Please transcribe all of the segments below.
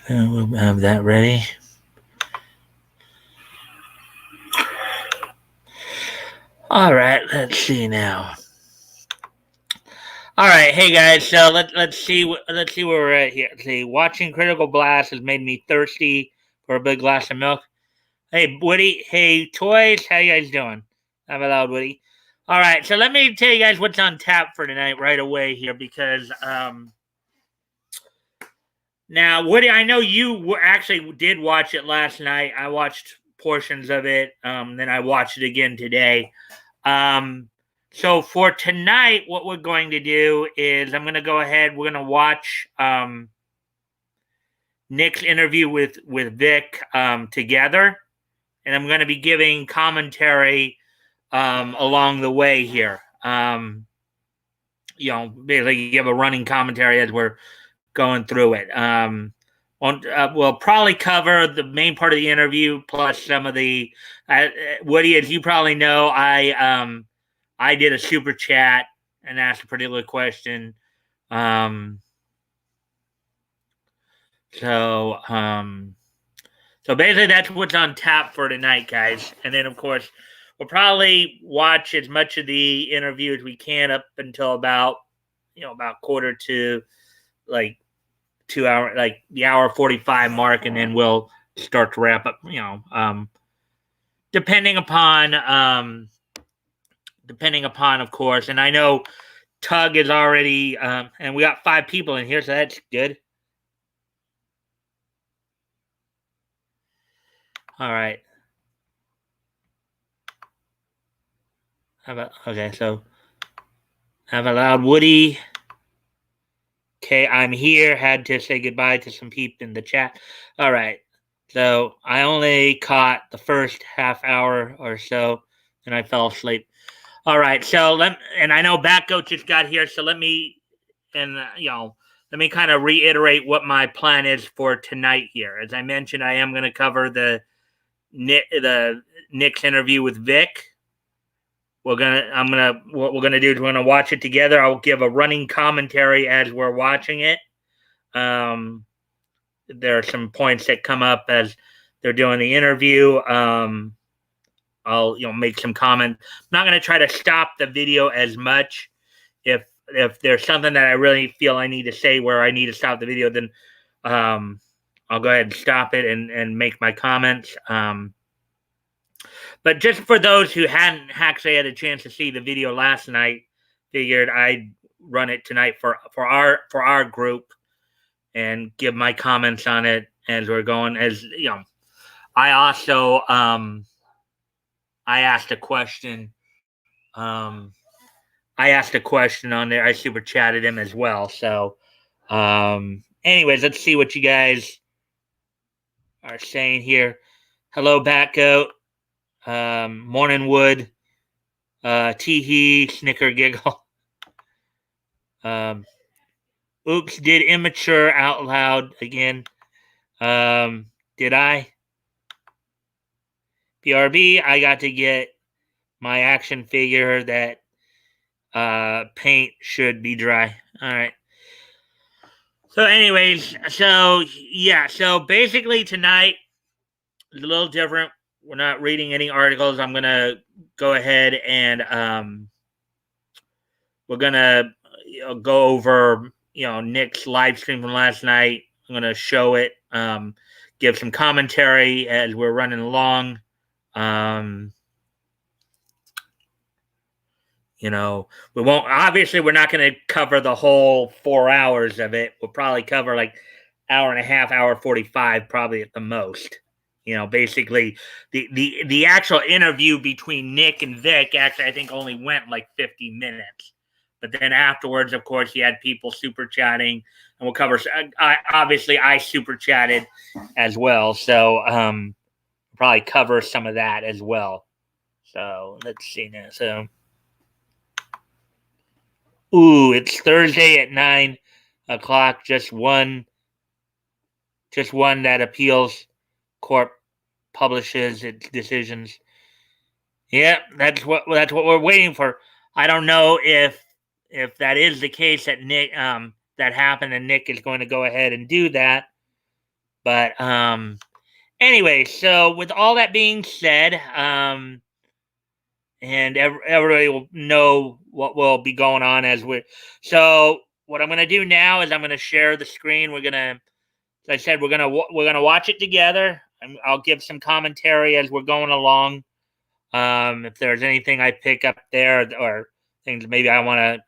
We'll have that ready. All right, let's see now. All right, hey guys. So let's see where we're at here. See, watching Critical Blast has made me thirsty for a big glass of milk. Hey Woody, hey Toys, how you guys doing? I'm allowed Woody. All right, so let me tell you guys what's on tap for tonight right away here because now Woody, I know you actually did watch it last night. I watched portions of it. Then I watched it again today. Um, so for tonight, what we're going to do is I'm going to go ahead. We're going to watch Nick's interview with Vic together, and I'm going to be giving commentary along the way here. Basically give a running commentary as we're going through it. We'll probably cover the main part of the interview plus some of the Woody, as you probably know, I did a super chat and asked a particular question. So basically that's what's on tap for tonight, guys. And then of course we'll probably watch as much of the interview as we can up until about quarter to like 2 hour, like the hour 45 mark, and then we'll start to wrap up. Depending upon, of course. And I know Tug is already, and we got 5 people in here, so that's good. All right. Okay, so I've allowed Woody. Okay, I'm here. Had to say goodbye to some people in the chat. All right. So I only caught the first half hour or so, and I fell asleep. All right. So and I know Batgoat just got here, so let me kind of reiterate what my plan is for tonight here. As I mentioned, I am going to cover the Nick's interview with Vic. What we're gonna do is we're gonna watch it together. I'll give a running commentary as we're watching it. There are some points that come up as they're doing the interview. I'll make some comments. I'm not gonna try to stop the video as much. If there's something that I really feel I need to say where I need to stop the video, then I'll go ahead and stop it and make my comments. But just for those who hadn't actually had a chance to see the video last night, figured I'd run it tonight for our group and give my comments on it as we're going. As I also I asked a question. I asked a question on there. I super chatted him as well. So, anyways, let's see what you guys are saying here. Hello, Batgoat. Morning Wood, tee-hee, snicker, giggle. Oops, did immature out loud again. Did I? BRB, I got to get my action figure that paint should be dry. All right. So anyways, so basically tonight is a little different. We're not reading any articles. I'm going to go ahead and we're going to go over, Nick's live stream from last night. I'm going to show it, give some commentary as we're running along. We won't, obviously we're not going to cover the whole 4 hours of it. We'll probably cover like hour and a half, hour 45, probably at the most. Basically the actual interview between Nick and Vic actually I think only went like 50 minutes. But then afterwards, of course, you had people super chatting, and we'll cover. I super chatted as well, so probably cover some of that as well. So let's see now. So, it's Thursday at 9:00. Just one that appeals court publishes its decisions. Yeah, that's what we're waiting for. I don't know if that is the case that Nick that happened and Nick is going to go ahead and do that. But anyway, so with all that being said, and everybody will know what will be going on as we. So what I'm going to do now is I'm going to share the screen. We're gonna, as I said, we're gonna watch it together. I'll give some commentary as we're going along. If there's anything I pick up there or things maybe I want to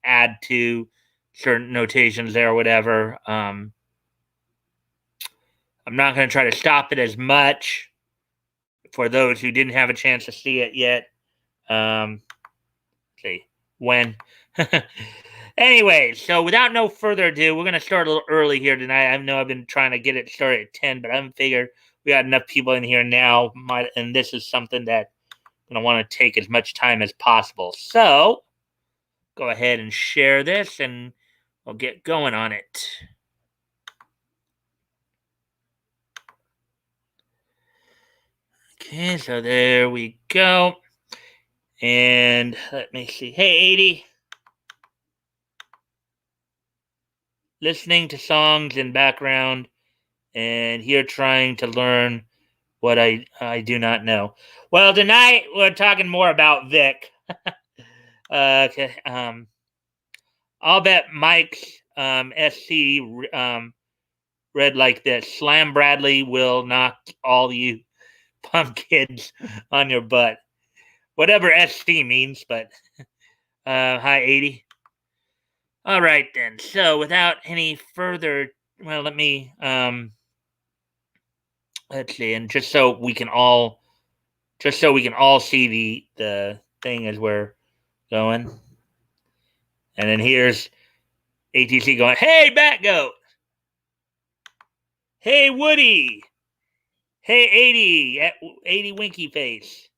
add to certain notations there or whatever. I'm not going to try to stop it as much for those who didn't have a chance to see it yet. See when. Anyway, so without no further ado, we're going to start a little early here tonight. I know I've been trying to get it started at 10, but I haven't figured we got enough people in here now. And this is something that I'm going to want to take as much time as possible. So go ahead and share this and we'll get going on it. Okay, so there we go. And let me see. Hey, 80. Listening to songs in background and here trying to learn what I do not know. Well, tonight we're talking more about Vic. Okay. I'll bet Mike's SC read like this: Slam Bradley will knock all you pumpkins on your butt. Whatever SC means, but hi 80. All right then. So without any further, well, let me let's see, and just so we can all see the thing as we're going. And then here's ATC going, "Hey, Batgoat. Hey, Woody. Hey, 80 Winky Face."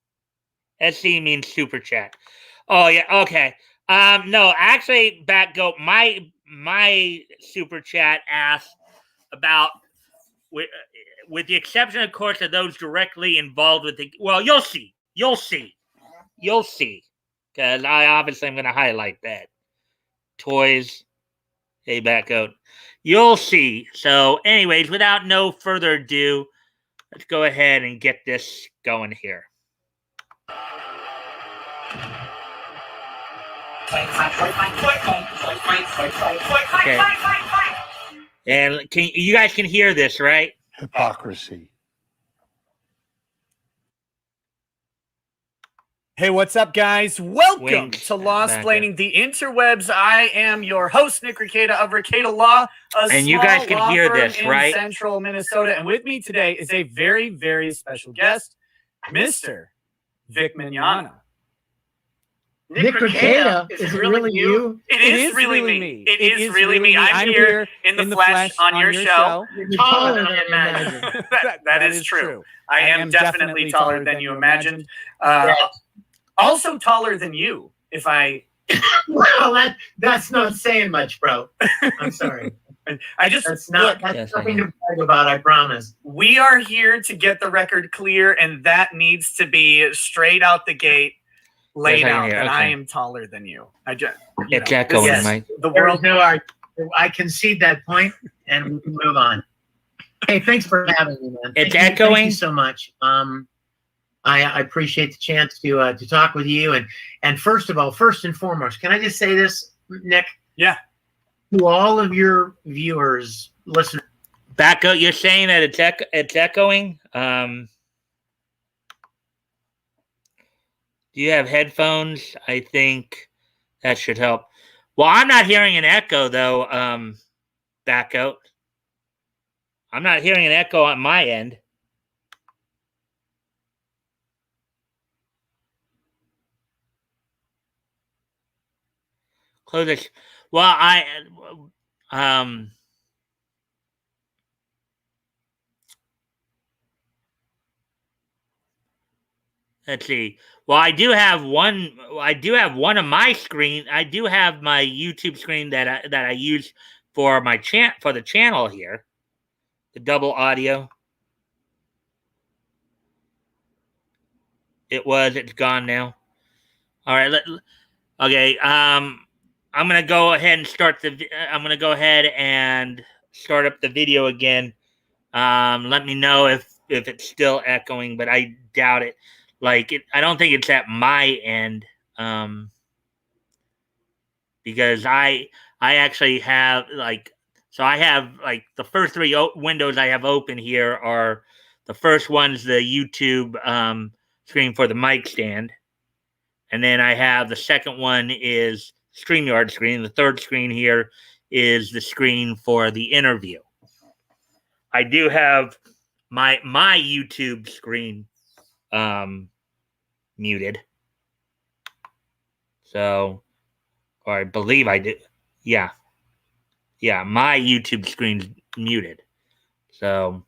SC means super chat. Oh yeah, okay. No, actually, Batgoat, my super chat asked about with the exception, of course, of those directly involved with the. Well, you'll see, because I obviously am going to highlight that toys. Hey, Batgoat, you'll see. So, anyways, without no further ado, let's go ahead and get this going here. Okay. And you guys can hear this, right? Hypocrisy. Hey, what's up, guys? Welcome Winks to Law-Splaining the Interwebs. I am your host, Nick Ricada of Ricada Law, and you guys can hear this, right? In Central Minnesota. And with me today is a very, very special guest, Mr. Vic Mignogna. Nick Ricada, is it really you? It is really me. It is really me. I'm here in the flesh on your show. You're taller than I imagined. That is true. I am definitely taller than you imagined. Also taller than you, if I... Well, that's not saying much, bro. I'm sorry. That's nothing to brag about, I promise. We are here to get the record clear, and that needs to be straight out the gate, laid out, that I am taller than you. It's echoing, Mike. The world. I concede that point, and we can move on. Hey, thanks for having me, man. It's echoing. Thank you so much. I appreciate the chance to talk with you. And first and foremost, can I just say this, Nick? Yeah. To all of your viewers, listeners. Batgoat, you're saying that it's echoing? Do you have headphones? I think that should help. Well, I'm not hearing an echo, though, Batgoat. I'm not hearing an echo on my end. Close this. Well, let's see. Well, I do have one of my screen. I do have my YouTube screen that I use for my for the channel here. The double audio. It's gone now. All right, okay. I'm gonna go ahead and start up the video again Let me know if it's still echoing, but I doubt it. Like I don't think it's at my end. Because I actually have so I have like the first three windows I have open here are the first one's the YouTube screen for the mic stand, and then I have the second one is StreamYard screen. The third screen here is the screen for the interview. I do have my YouTube screen muted, so or I believe I did. Yeah, my YouTube screen's muted. So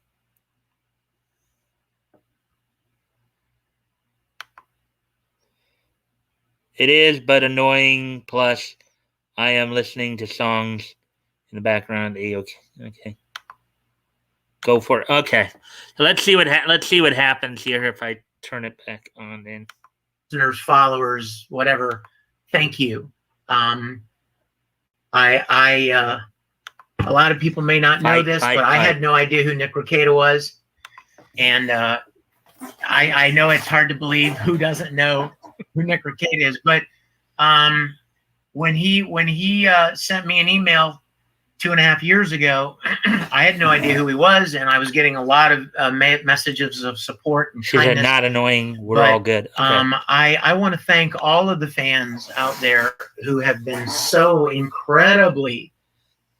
it is, but annoying. Plus, I am listening to songs in the background. Okay. Go for it. Okay. So let's see what happens here if I turn it back on. Then listeners, followers, whatever. Thank you. A lot of people may not know this, but I had no idea who Nick Rekieta was, and I know it's hard to believe who doesn't know who Nick Rekieta is. But when he sent me an email 2.5 years ago, I had no idea who he was, and I was getting a lot of messages of support and kindness. They're not annoying. We're all good. Okay. I want to thank all of the fans out there who have been so incredibly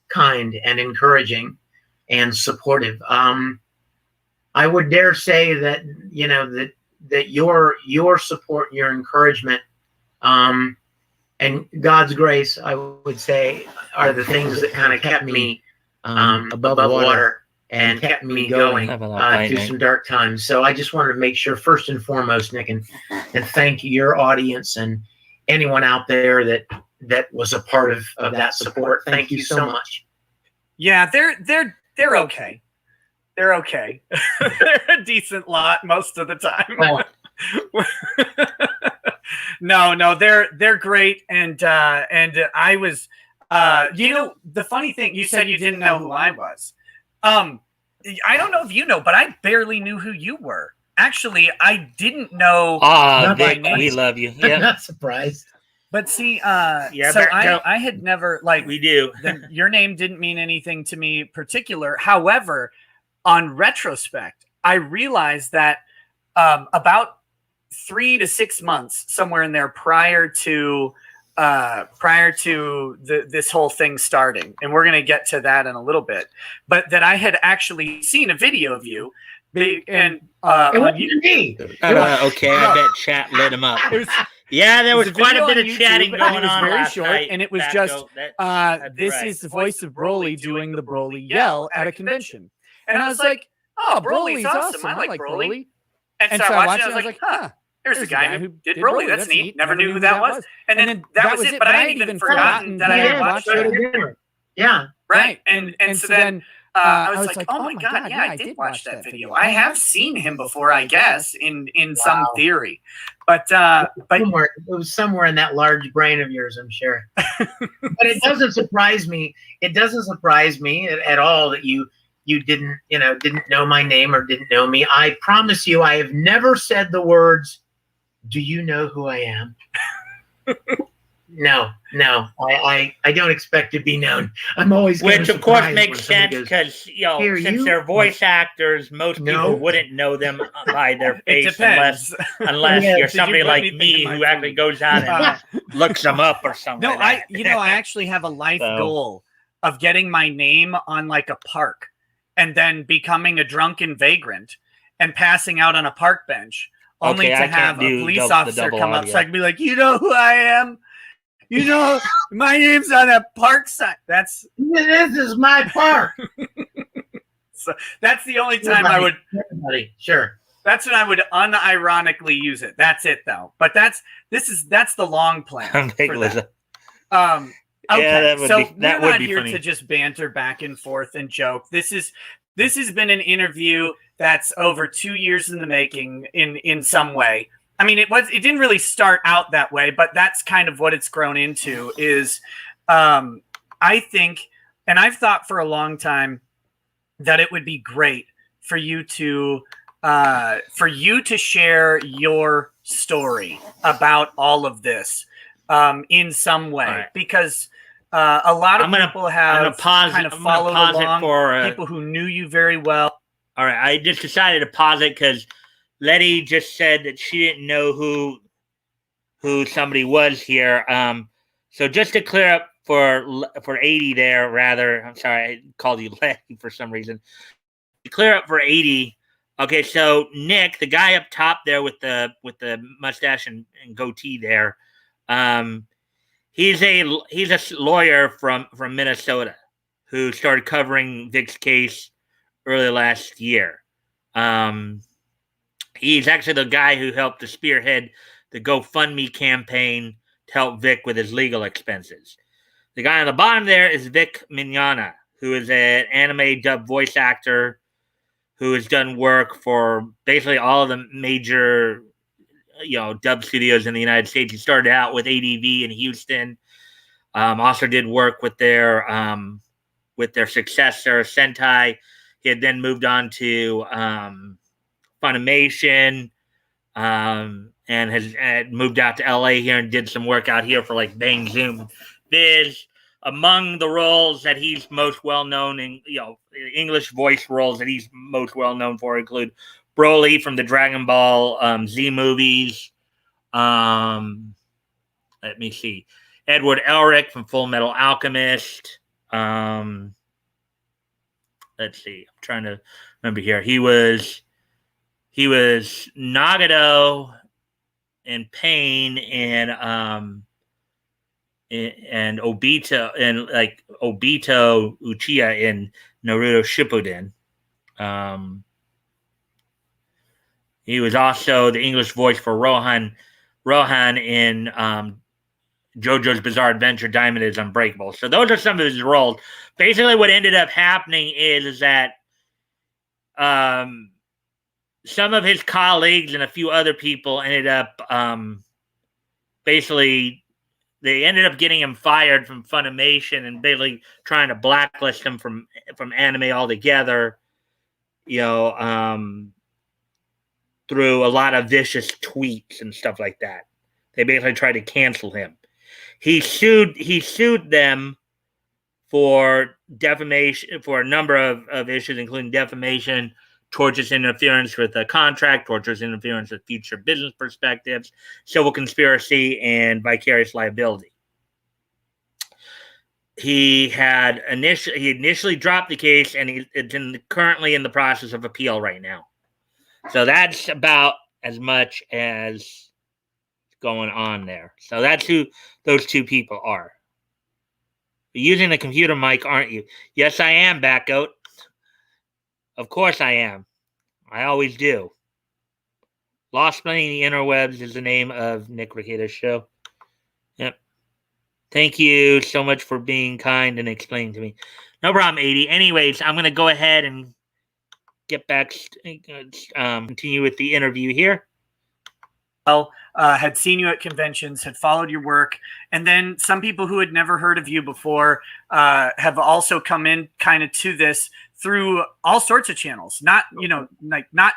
kind and encouraging and supportive. I would dare say that that your support, your encouragement, and God's grace, I would say, are the things that kind of kept me above water and kept me going through some dark times. So I just wanted to make sure, first and foremost, Nick, and thank your audience and anyone out there that was a part of that support. Thank you so much. Yeah, they're okay. They're okay. They're a decent lot most of the time. No, they're great, and I was, the funny thing, you said you didn't know who I was. I don't know if you know, but I barely knew who you were. Actually, I didn't know. Vic, we love you. Yeah, I'm not surprised. But see, I had never we do. Your name didn't mean anything to me particular. However, on retrospect, I realized that about 3 to 6 months, somewhere in there, prior to this whole thing starting, and we're going to get to that in a little bit, but that I had actually seen a video of you. And it wasn't me. Okay, I bet chat lit him up. There was quite a bit of chatting going on. Very short, and it was just this is the voice of Broly doing the Broly yell at a convention, and I was like, "Oh, Broly's awesome! I like Broly." And so I watched it. I was like, "Huh, there's a guy who did Broly. That's neat. Never knew who that was." And then that was it. But I hadn't even forgotten that I had watched it. Yeah, right. And so then I was like, "Oh my god, yeah, I did watch that video. I have seen him before, I guess, in some theory." But it was somewhere in that large brain of yours, I'm sure. But it doesn't surprise me. It doesn't surprise me at all that you didn't know my name or didn't know me. I promise you, I have never said the words, "Do you know who I am?" No. I don't expect to be known. I'm always which of course makes sense because since they're voice actors, most people wouldn't know them by their face unless you're somebody like me who actually goes out and looks them up or something. No, I actually have a life goal of getting my name on like a park and then becoming a drunken vagrant and passing out on a park bench, only to have a police officer come up so I can be like, "You know who I am? You know, my name's on a park sign." This is my park. So that's the only time I would. Sure. That's when I would unironically use it. That's it, though. But that's the long plan for that. Okay, so we're not here to just banter back and forth and joke. This has been an interview that's over 2 years in the making in some way. I mean, it didn't really start out that way, but that's kind of what it's grown into is, I think, and I've thought for a long time that it would be great for you to share your story about all of this in some way, right. Because a lot of people have kind of followed along, for people who knew you very well. All right, I just decided to pause it because Letty just said that she didn't know who somebody was here. So just to clear up for 80 there, rather, I'm sorry, I called you Letty for some reason. To clear up for 80. Okay, so Nick, the guy up top there with the mustache and goatee there, he's a lawyer from Minnesota who started covering Vic's case early last year. He's actually the guy who helped to spearhead the GoFundMe campaign to help Vic with his legal expenses. The guy on the bottom there is Vic Mignogna, who is an anime dub voice actor who has done work for basically all of the major, dub studios in the United States. He started out with ADV in Houston. Also did work with their successor Sentai. He had then moved on to Funimation, and had moved out to LA here and did some work out here for like Bang Zoom Viz. Among the roles that he's most well known in, English voice roles that he's most well known for include Broly from the Dragon Ball Z movies. Let me see. Edward Elric from Full Metal Alchemist. Let's see. I'm trying to remember here. He was Nagato and Pain and Obito and like Obito Uchiha in Naruto Shippuden. He was also the English voice for Rohan in JoJo's Bizarre Adventure Diamond is Unbreakable. So those are some of his roles. Basically what ended up happening is that some of his colleagues and a few other people ended up basically they ended up getting him fired from Funimation and basically trying to blacklist him from anime altogether, through a lot of vicious tweets and stuff like that. They basically tried to cancel him. He sued them for defamation, for a number of issues, including defamation, tortious interference with a contract, tortious interference with future business perspectives, civil conspiracy, and vicarious liability. He initially dropped the case, and it's currently in the process of appeal right now. So that's about as much as going on there. So that's who those two people are. You're using the computer mic, aren't you? Yes, I am, Backgoat. Of course I am. I always do. Lost Playing the Interwebs is the name of Nick Ricketa's show. Yep. Thank you so much for being kind and explaining to me. No problem, 80. Anyways, I'm going to go ahead and get back, continue with the interview here. Had seen you at conventions, had followed your work, and then some people who had never heard of you before have also come in kind of to this through all sorts of channels. Not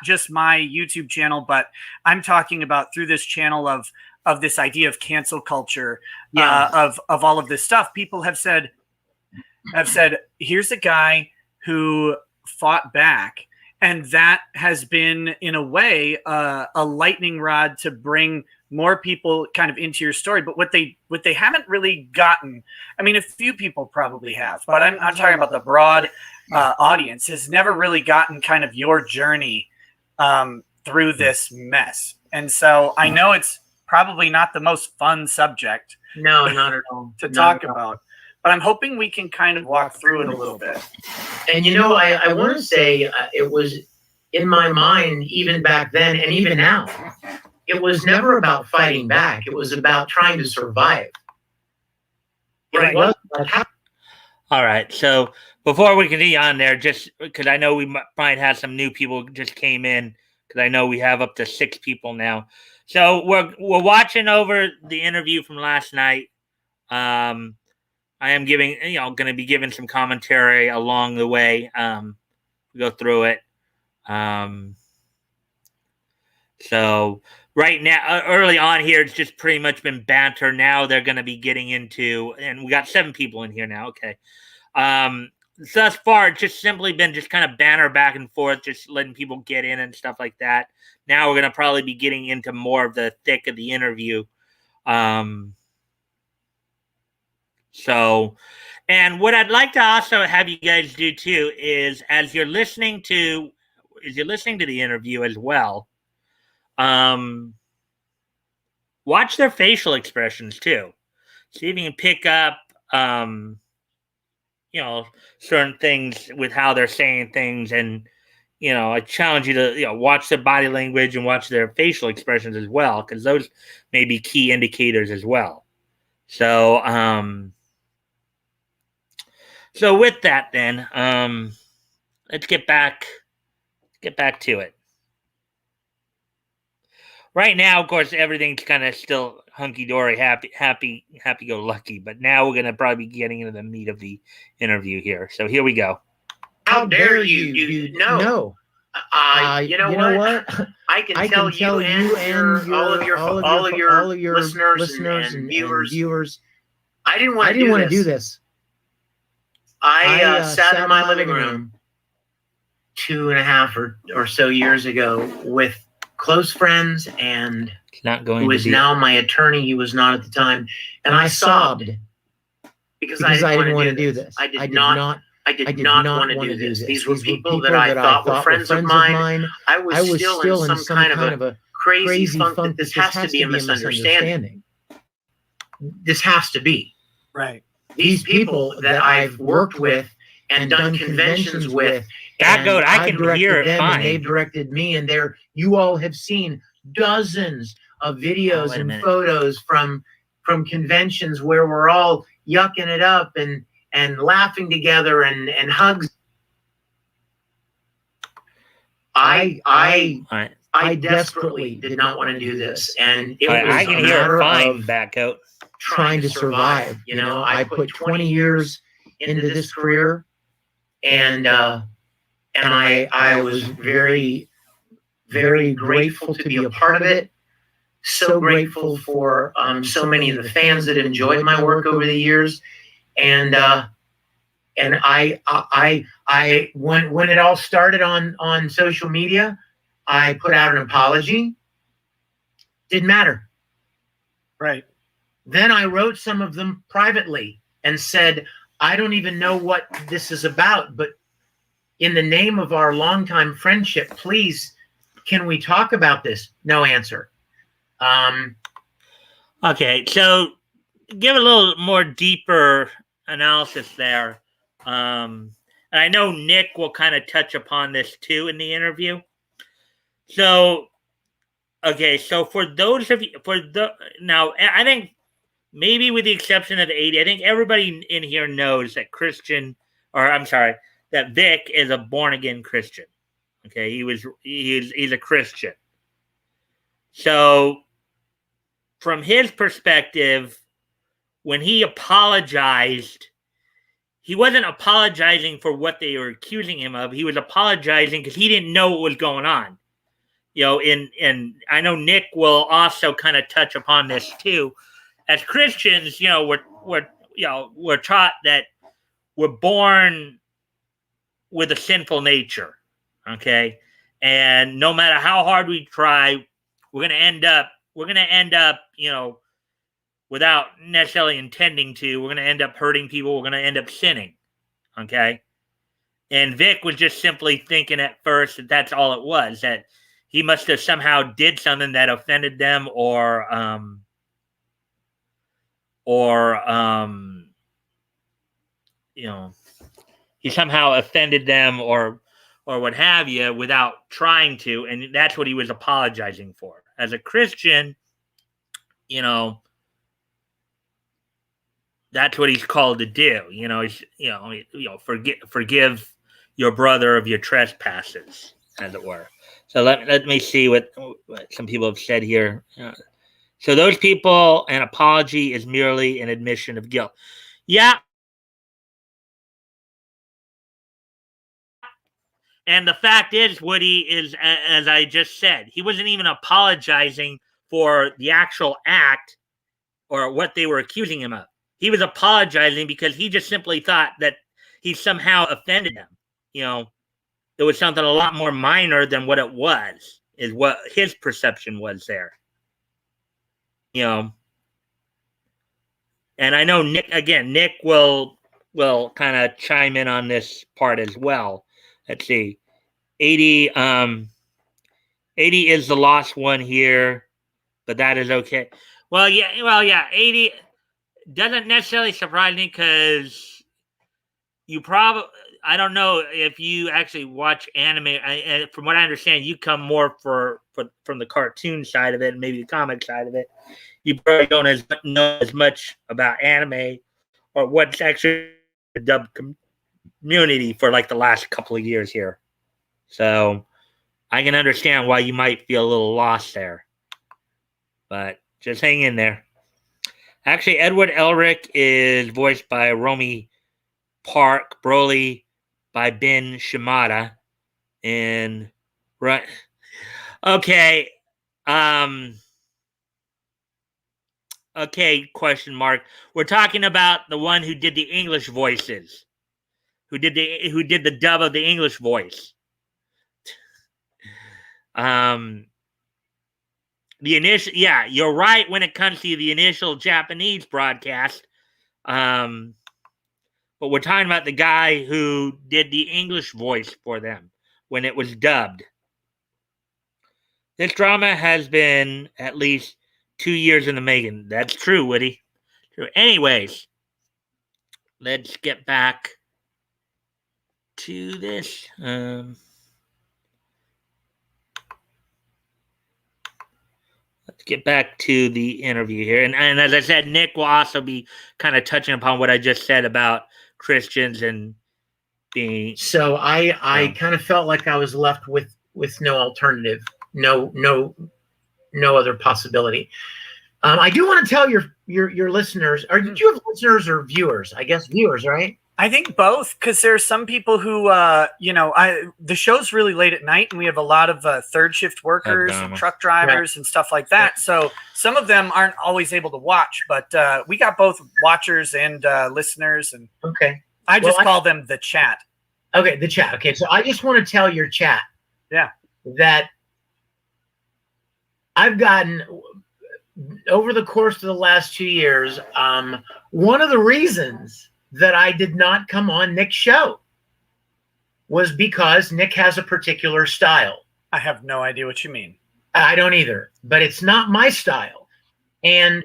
just my YouTube channel, but I'm talking about through this channel of this idea of cancel culture, of all of this stuff. People have said, here's a guy who fought back. And that has been, in a way, a lightning rod to bring more people kind of into your story. But what they haven't really gotten, I mean, a few people probably have, but I'm talking about the broad audience, has never really gotten kind of your journey through this mess. And so I know it's probably not the most fun subject. No, not at all. To talk about. But I'm hoping we can kind of walk through it a little bit. And, I want to say it was in my mind, even back then and even now, it was never about fighting back. It was about trying to survive. Right. All right. So before we continue on there, just because I know we might have some new people just came in, because I know we have up to 6 people now. So we're watching over the interview from last night. I am going to be giving some commentary along the way. go through it. So right now, early on here, it's just pretty much been banter. Now they're going to be getting into, and we got 7 people in here now. Okay. Thus far, it's just simply been just kind of banter back and forth, just letting people get in and stuff like that. Now we're going to probably be getting into more of the thick of the interview. So, and what I'd like to also have you guys do too is, as you're listening to the interview as well, watch their facial expressions too. See if you can pick up, certain things with how they're saying things. And, I challenge you to, watch their body language and watch their facial expressions as well, because those may be key indicators as well. So, so with that, then, let's get back to it. Right now, of course, everything's kind of still hunky-dory, happy go lucky. But now we're going to probably be getting into the meat of the interview here. So here we go. How dare you? No. You know what? I can tell you and all of your listeners and viewers. I didn't want to do this. I sat in my living room 2.5 or so years ago with close friends, and who is now my attorney. He was not at the time, and I sobbed because I didn't want to do this. I did not want to do this. These were people that I thought were friends of mine. I was still in some kind of a crazy funk that this has to be a misunderstanding. This has to be. Right. These people that I've worked with and done conventions with, I can hear it fine. And they've directed me, and you all have seen dozens of videos and photos from conventions where we're all yucking it up and laughing together and hugs. I desperately did not want to do this, and it was I can hear it fine, Backcoat. Trying to survive. I put 20 years into this career, and I was very, very grateful to be a part of it. So grateful for so many of the fans that have enjoyed my work over the years, and I when it all started on social media, I put out an apology. Didn't matter. Right. Then I wrote some of them privately and said, I don't even know what this is about, but in the name of our longtime friendship, please, can we talk about this? No answer. Okay, so give a little more deeper analysis there. And I know Nick will kind of touch upon this too in the interview. So, okay, so for those of you, now I think maybe with the exception of 80, I think everybody in here knows that that Vic is a born-again Christian. Okay, he's a Christian. So, from his perspective, when he apologized, he wasn't apologizing for what they were accusing him of. He was apologizing because he didn't know what was going on. And I know Nick will also kind of touch upon this too. As Christians, we're taught that we're born with a sinful nature, okay? And no matter how hard we try, we're going to end up, without necessarily intending to, we're going to end up hurting people. We're going to end up sinning, okay? And Vic was just simply thinking at first that that's all it was, that he must have somehow did something that offended them, or he somehow offended them or what have you without trying to, and that's what he was apologizing for. As a Christian, that's what he's called to do. Forgive your brother of your trespasses, as it were. So let me see what some people have said here. So those people, an apology is merely an admission of guilt. Yeah. And the fact is, Woody, is, as I just said, he wasn't even apologizing for the actual act or what they were accusing him of. He was apologizing because he just simply thought that he somehow offended them. You know, it was something a lot more minor than what it was, is what his perception was there. You know, and I know Nick will kind of chime in on this part as well. Let's see. 80 80 is the lost one here, but that is okay. Well, yeah, 80 doesn't necessarily surprise me because you probably, I don't know if you actually watch anime. From what I understand, you come more from the cartoon side of it and maybe the comic side of it. You probably don't know as much about anime or what's actually the dub community for like the last couple of years here. So I can understand why you might feel a little lost there. But just hang in there. Actually, Edward Elric is voiced by Romy Park, Broly by Ben Shimada, and right. Okay. Okay, question mark. We're talking about the one who did the English voices. Who did the dub of the English voice. The initial, yeah, you're right when it comes to the initial Japanese broadcast. But we're talking about the guy who did the English voice for them when it was dubbed. This drama has been at least 2 years in the making. That's true, Woody. True. Anyways, let's get back to this. Let's get back to the interview here. And as I said, Nick will also be kind of touching upon what I just said about Christians and being. So I kind of felt like I was left with no alternative, no other possibility. I do want to tell your listeners, or did you have listeners or viewers? I guess viewers, right? I think both, because there's some people who, the show's really late at night, and we have a lot of third shift workers and truck drivers and stuff like that. So some of them aren't always able to watch, but we got both watchers and listeners. And okay, I just call them the chat. Okay, the chat. Okay, so I just want to tell your chat, that I've gotten over the course of the last 2 years. One of the reasons that I did not come on Nick's show was because Nick has a particular style. I have no idea what you mean. I don't either, but it's not my style. And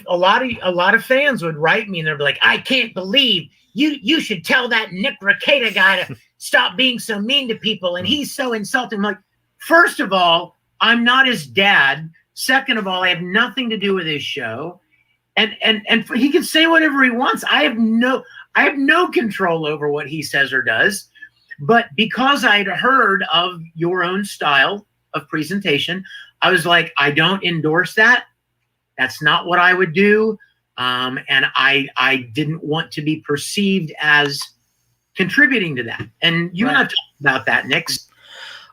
a lot of fans would write me and they'd be like, I can't believe you should tell that Nick Rekieta guy to stop being so mean to people. And he's so insulting. I'm like, first of all, I'm not his dad. Second of all, I have nothing to do with his show. And he can say whatever he wants. I have no control over what he says or does. But because I'd heard of your own style of presentation, I was like, I don't endorse that. That's not what I would do. And I didn't want to be perceived as contributing to that. And you and I've talked about that, Nick.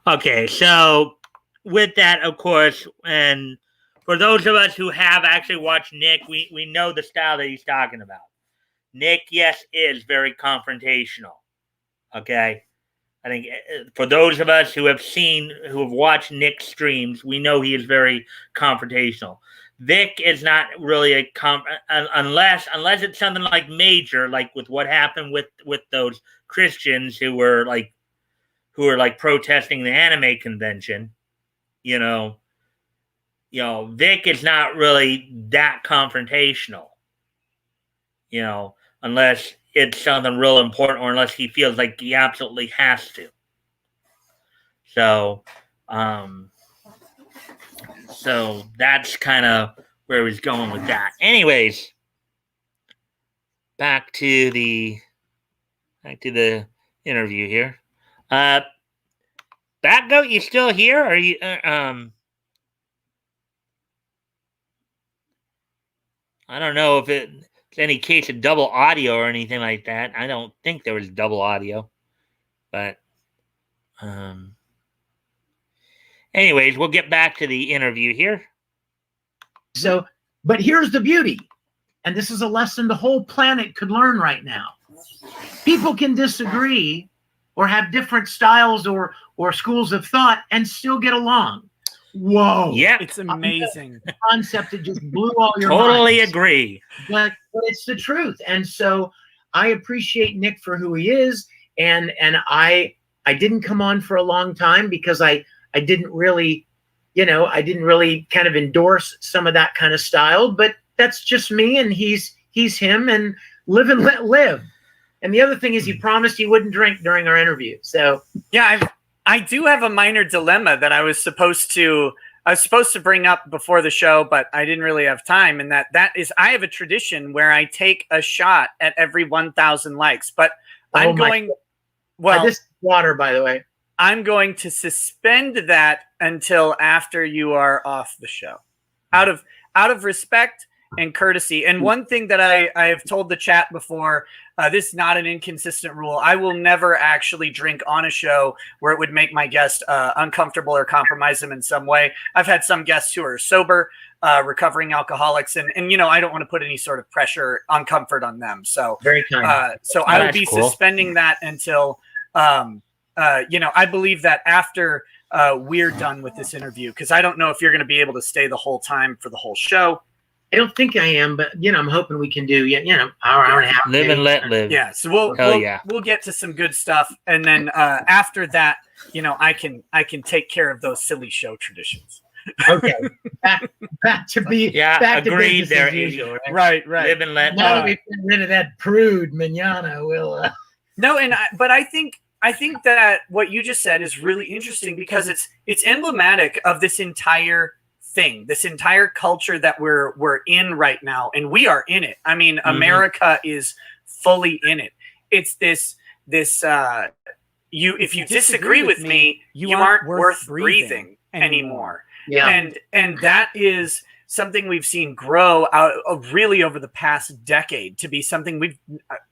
Okay, so with that, of course, and for those of us who have actually watched Nick, we know the style that he's talking about. Nick, yes, is very confrontational. Okay? I think for those of us who have watched Nick's streams, we know he is very confrontational. Vic is not really unless it's something like major, like with what happened with those Christians who were protesting the anime convention. Vic is not really that confrontational, unless it's something real important or unless he feels like he absolutely has to. So that's kind of where he's going with that. Anyways, back to the interview here. Batgoat, you still here? Are you I don't know if it's any case of double audio or anything like that. I don't think there was double audio, but Anyways, we'll get back to the interview here. So, but here's the beauty, and this is a lesson the whole planet could learn right now. People can disagree or have different styles or schools of thought and still get along. Whoa. Yeah. It's amazing. Concept that just blew all your Totally minds. agree. But it's the truth. And so I appreciate Nick for who he is. And I didn't come on for a long time because I didn't really, I didn't really kind of endorse some of that kind of style, but that's just me, and he's him, and live and let live. And the other thing is he promised he wouldn't drink during our interview. So yeah, I do have a minor dilemma that I was supposed to bring up before the show, but I didn't really have time. And that is, I have a tradition where I take a shot at every 1,000 likes, but I'm going, well, this is water, by the way. I'm going to suspend that until after you are off the show, out of respect and courtesy. And one thing that I have told the chat before, this is not an inconsistent rule. I will never actually drink on a show where it would make my guest uncomfortable or compromise them in some way. I've had some guests who are sober, recovering alcoholics, and I don't want to put any sort of pressure on comfort on them. So very kind. So I will be suspending that until I believe that after we're done with this interview, because I don't know if you're going to be able to stay the whole time for the whole show. I don't think I am, but I'm hoping we can do hour and a half. Live and let live. Yeah, so we'll get to some good stuff, and then after that, I can take care of those silly show traditions. Okay, back to be back agreed. To there, usual, right? Right. Live and let. Now that we've been rid of that prude manana, we'll. No, but I think that what you just said is really interesting because it's emblematic of this entire thing, this entire culture that we're in right now, and we are in it. I mean, America is fully in it. It's this if you disagree with me, you aren't worth breathing anymore. Yeah. And that is something we've seen grow out of really over the past decade to be something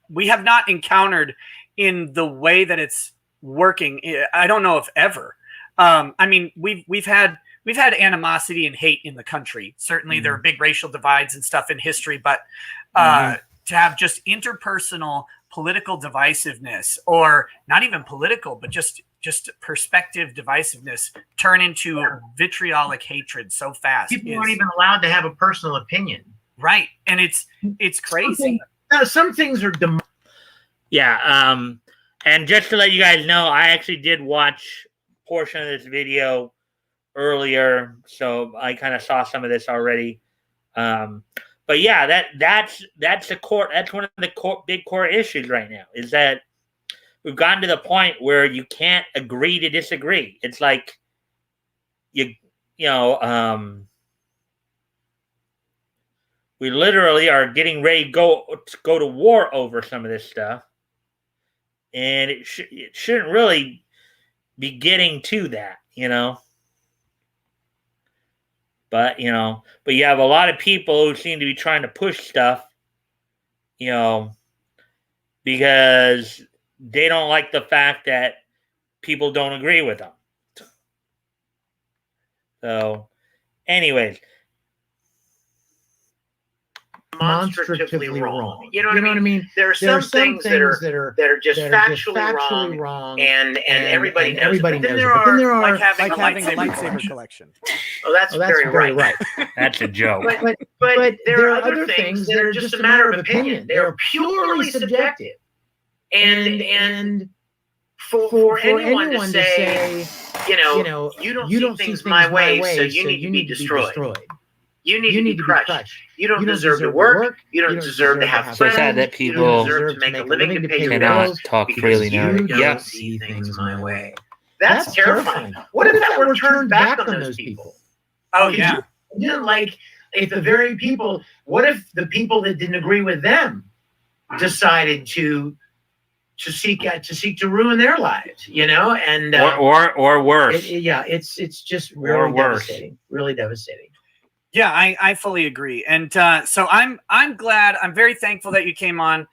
we have not encountered in the way that it's working. I don't know if ever. I mean, we've had animosity and hate in the country. Certainly there are big racial divides and stuff in history, but to have just interpersonal political divisiveness, or not even political, but just perspective divisiveness, turn into vitriolic hatred so fast. People aren't even allowed to have a personal opinion. Right. And it's crazy. Some things are Yeah. And just to let you guys know, I actually did watch a portion of this video earlier, so I kind of saw some of this already. But yeah, that's the core. That's one of the big core issues right now, is that we've gotten to the point where you can't agree to disagree. It's like we literally are getting ready to go to war over some of this stuff, and it shouldn't really be getting to that, But you have a lot of people who seem to be trying to push stuff, because they don't like the fact that people don't agree with them. So, anyways. Demonstratively wrong. You know what I mean? There are some things that are just factually wrong, and everybody knows. But then there are like having a lightsaber collection. Oh, that's very right. That's a joke. But there are other things that are just a matter of opinion. They are purely subjective. And for anyone to say, you don't see things my way, so you need to be destroyed. You need to be crushed. You don't deserve to work. You don't deserve to have friends. Sad that people you don't deserve to make a living to pay your bills. Talk freely now. You don't see things my way. That's terrifying. What if that were turned back on those people? Oh, yeah. Like, if the very people, what if the people that didn't agree with them decided to seek to ruin their lives, and or worse. It's just really devastating. Really devastating. Yeah, I fully agree. And so I'm glad. I'm very thankful that you came on.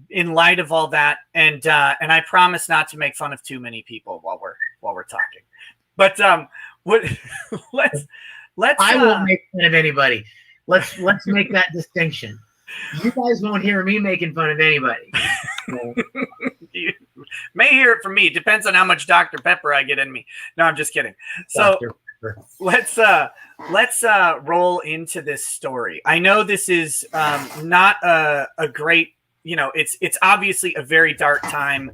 in light of all that, and I promise not to make fun of too many people while we're talking. But what let's I won't make fun of anybody. Let's make that distinction. You guys won't hear me making fun of anybody. You may hear it from me. It depends on how much Dr. Pepper I get in me. No, I'm just kidding. So let's roll into this story. I know this is not a great, it's obviously a very dark time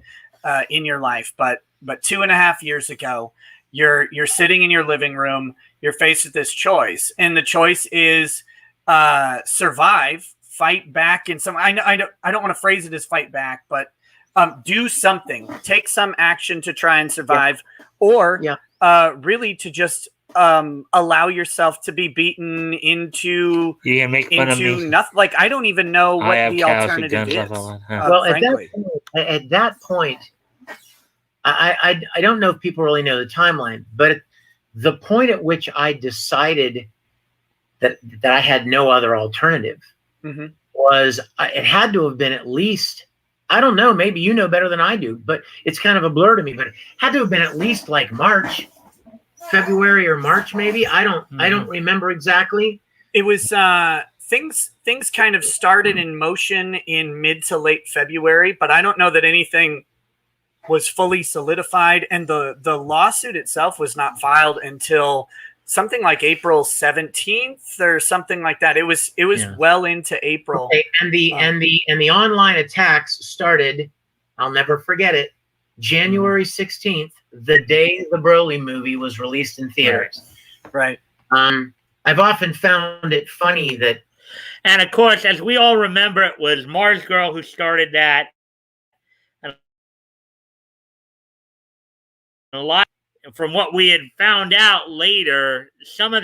in your life, but 2.5 years ago, you're sitting in your living room, you're faced with this choice, and the choice is survive, fight back in some. I don't want to phrase it as fight back, but do something, take some action to try and survive, or really to just allow yourself to be beaten into nothing. Like, I don't even know what the alternative is. Well, at that point, I don't know if people really know the timeline, but the point at which I decided that I had no other alternative was it had to have been at least, I don't know, maybe you know better than I do, but it's kind of a blur to me, but it had to have been at least like February or March, maybe. I don't remember exactly. It was things kind of started in motion in mid to late February, but I don't know that anything was fully solidified, and the lawsuit itself was not filed until something like April 17th or something like that. It was well into April. Okay. And the online attacks started, I'll never forget it, January 16th, the day the Broly movie was released in theaters. Right. I've often found it funny that, and of course, as we all remember, it was Mars Girl who started that. A lot from what we had found out later, some of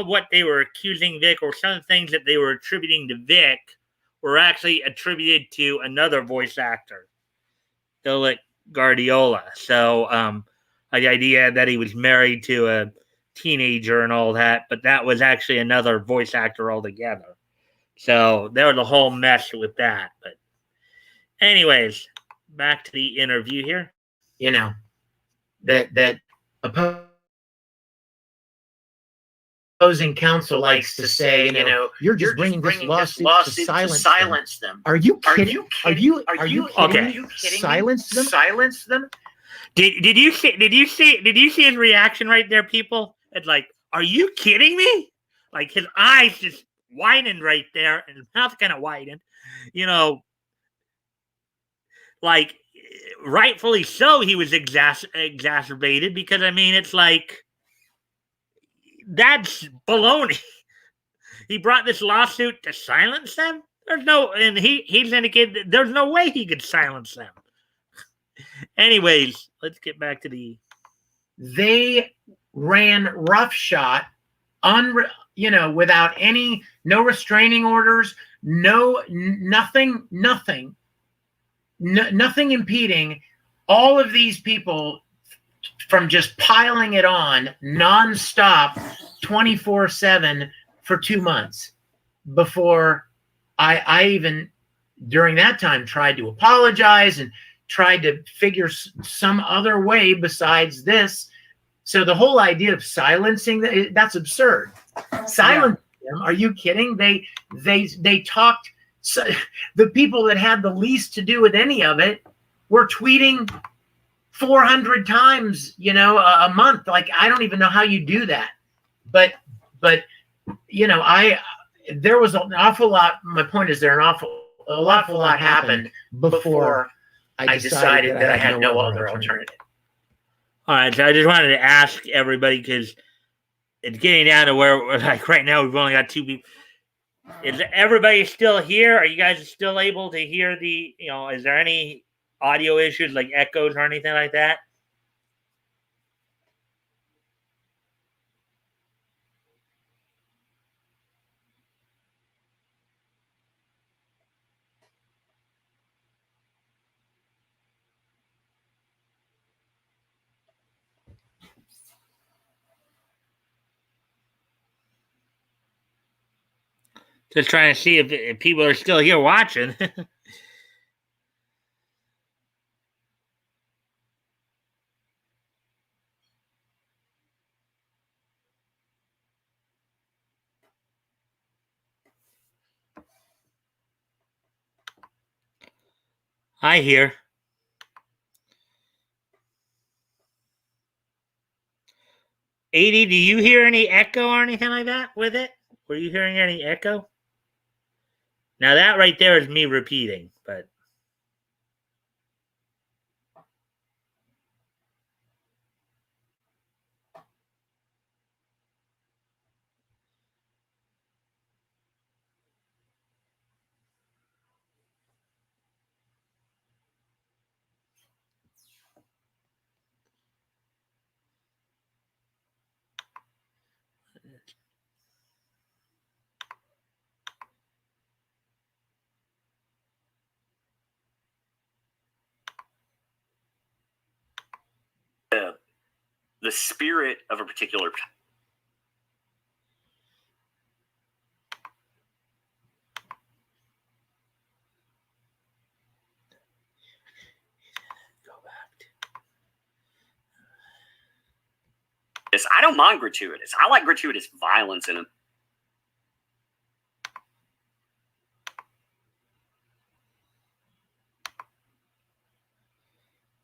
what they were accusing Vic, or some of the things that they were attributing to Vic, were actually attributed to another voice actor, Philip Guardiola. So the idea that he was married to a teenager and all that, but that was actually another voice actor altogether. So there was a whole mess with that. But anyways, back to the interview here. That opposing counsel likes to say, you're just bringing this lawsuit to silence them. Are you kidding? Are you kidding? Silence them? Silence them? Did you see his reaction right there, people? It's like, are you kidding me? Like, his eyes just widened right there, and his mouth kind of widened. Like, rightfully so, he was exacerbated, because it's like, that's baloney. He brought this lawsuit to silence them. He's indicated there's no way he could silence them. Anyways, let's get back to they ran roughshod, without no restraining orders, nothing impeding all of these people from just piling it on nonstop 24/7 for 2 months before I even during that time tried to apologize and tried to figure some other way besides this. So the whole idea of silencing, that's absurd. Silence them? Are you kidding? They talked. So the people that had the least to do with any of it were tweeting 400 times, a month. Like, I don't even know how you do that. But there was an awful lot. My point is, an awful lot happened before I decided that I had no other alternative. All right, so I just wanted to ask everybody, because it's getting down to where, like, right now we've only got 2 people. Is everybody still here? Are you guys still able to hear is there any audio issues like echoes or anything like that? Just trying to see if people are still here watching. I hear. AD, do you hear any echo or anything like that with it? Were you hearing any echo? Now that right there is me repeating, but the spirit of a particular. I don't mind gratuitous. I like gratuitous violence in it.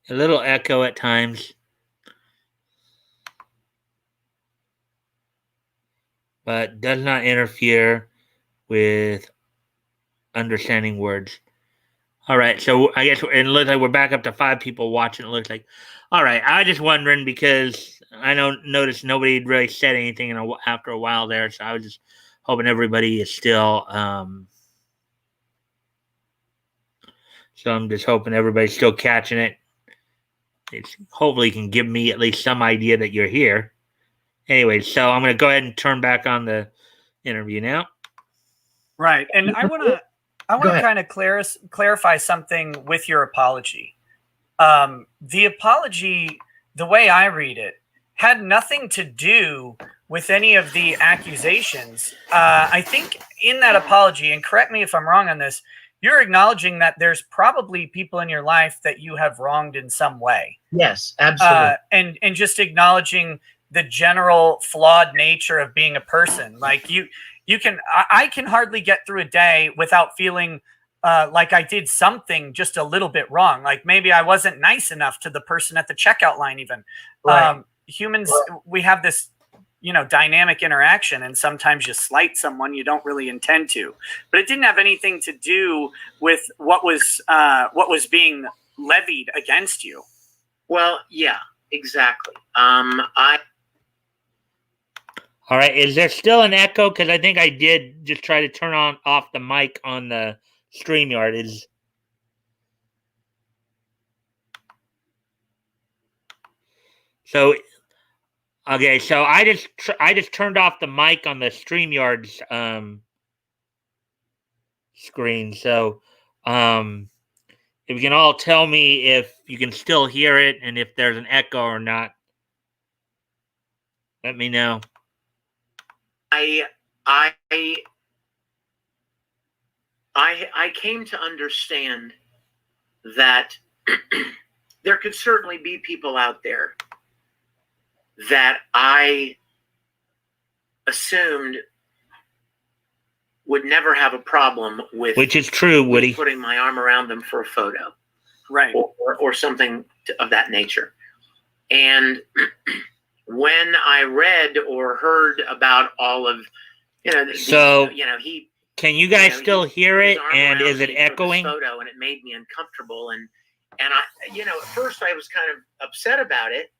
a little echo at times. But does not interfere with understanding words. All right, so I guess it looks like we're back up to 5 people watching. It looks like. All right, I was just wondering because I noticed nobody had really said anything after a while there, so I was just hoping everybody is still. So I'm just hoping everybody's still catching it. Hopefully, can give me at least some idea that you're here. Anyway, so I'm going to go ahead and turn back on the interview now. Right, and I want to kind of clarify something with your apology. The apology, the way I read it, had nothing to do with any of the accusations. I think in that apology, and correct me if I'm wrong on this, you're acknowledging that there's probably people in your life that you have wronged in some way. Yes, absolutely. And just acknowledging the general flawed nature of being a person. Like I can hardly get through a day without feeling like I did something just a little bit wrong. Like maybe I wasn't nice enough to the person at the checkout line even. Right. Humans, we have this, dynamic interaction, and sometimes you slight someone you don't really intend to. But it didn't have anything to do with what was being levied against you. Well, yeah, exactly. All right, is there still an echo? Because I think I did just try to turn off the mic on the StreamYard. So I just turned off the mic on the StreamYard's screen. So if you can all tell me if you can still hear it and if there's an echo or not, let me know. I came to understand that there could certainly be people out there that I assumed would never have a problem with, which is true, Woody, putting my arm around them for a photo, right, or something of that nature. And when I read or heard about all of, can you guys still hear it? And is it echoing? Photo, and it made me uncomfortable. And I, at first I was kind of upset about it.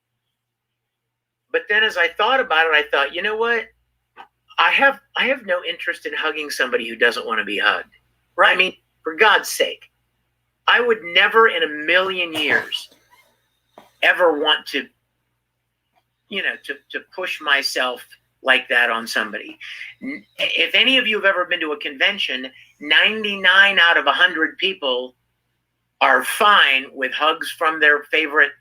But then as I thought about it, I thought, you know what? I have no interest in hugging somebody who doesn't want to be hugged. Right? I mean, for God's sake, I would never in a million years ever want to, to push myself like that on somebody. If any of you have ever been to a convention, 99 out of 100 people are fine with hugs from their favorite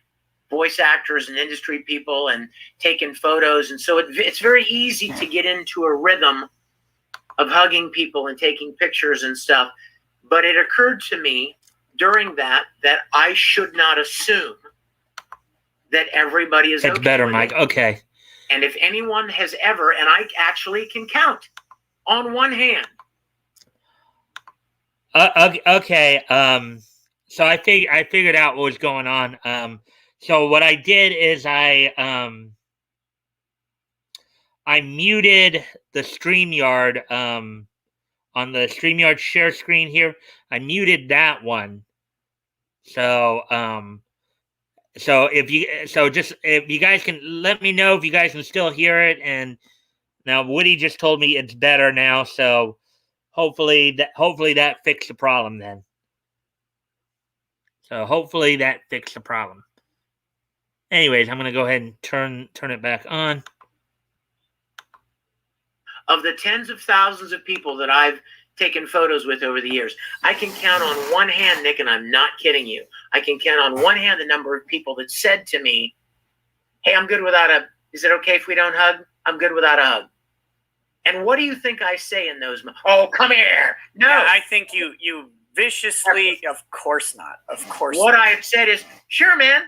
voice actors and industry people and taking photos. And so it's very easy to get into a rhythm hugging people and taking pictures and stuff. But it occurred to me during that I should not assume that everybody is It's okay better, with Mike. it. Okay. And if anyone has ever, and I actually can count on one hand. Okay. So I figured out what was going on. So what I did is I muted the StreamYard on the StreamYard share screen here. I muted that one. So if you guys can let me know if you guys can still hear it. And now Woody just told me it's better now, so hopefully that fixed the problem then. So hopefully that fixed the problem. Anyways, I'm gonna go ahead and turn it back on. Of the tens of thousands of people that I've taken photos with over the years, I can count on one hand, Nick, and I'm not kidding you. I can count on one hand the number of people that said to me, "Hey, I'm good without a, is it okay if we don't hug? I'm good without a hug." And what do you think I say in those? Oh, come here. No. Yeah, I think you viciously, of course not. Of course What not. I have said is, sure, man.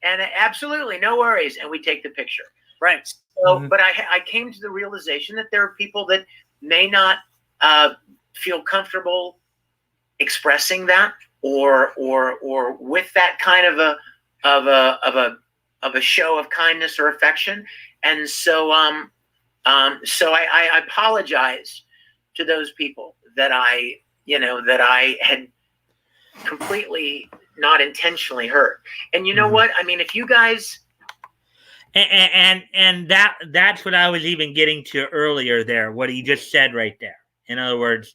And absolutely, no worries. And we take the picture. Right. So, but I came to the realization that there are people that may not feel comfortable expressing that or with that kind of a show of kindness or affection. And so so I apologize to those people that I had completely not intentionally hurt. And you know what? I mean, if you guys and that's what I was even getting to earlier there, what he just said right there. In other words,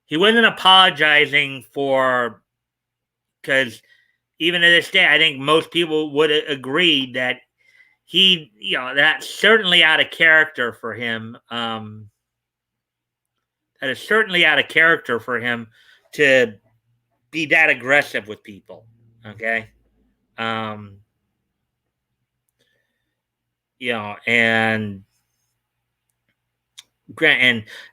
he wasn't apologizing for, because even to this day, I think most people would agree that he, that's certainly out of character for him. That is certainly out of character for him to be that aggressive with people. Okay. And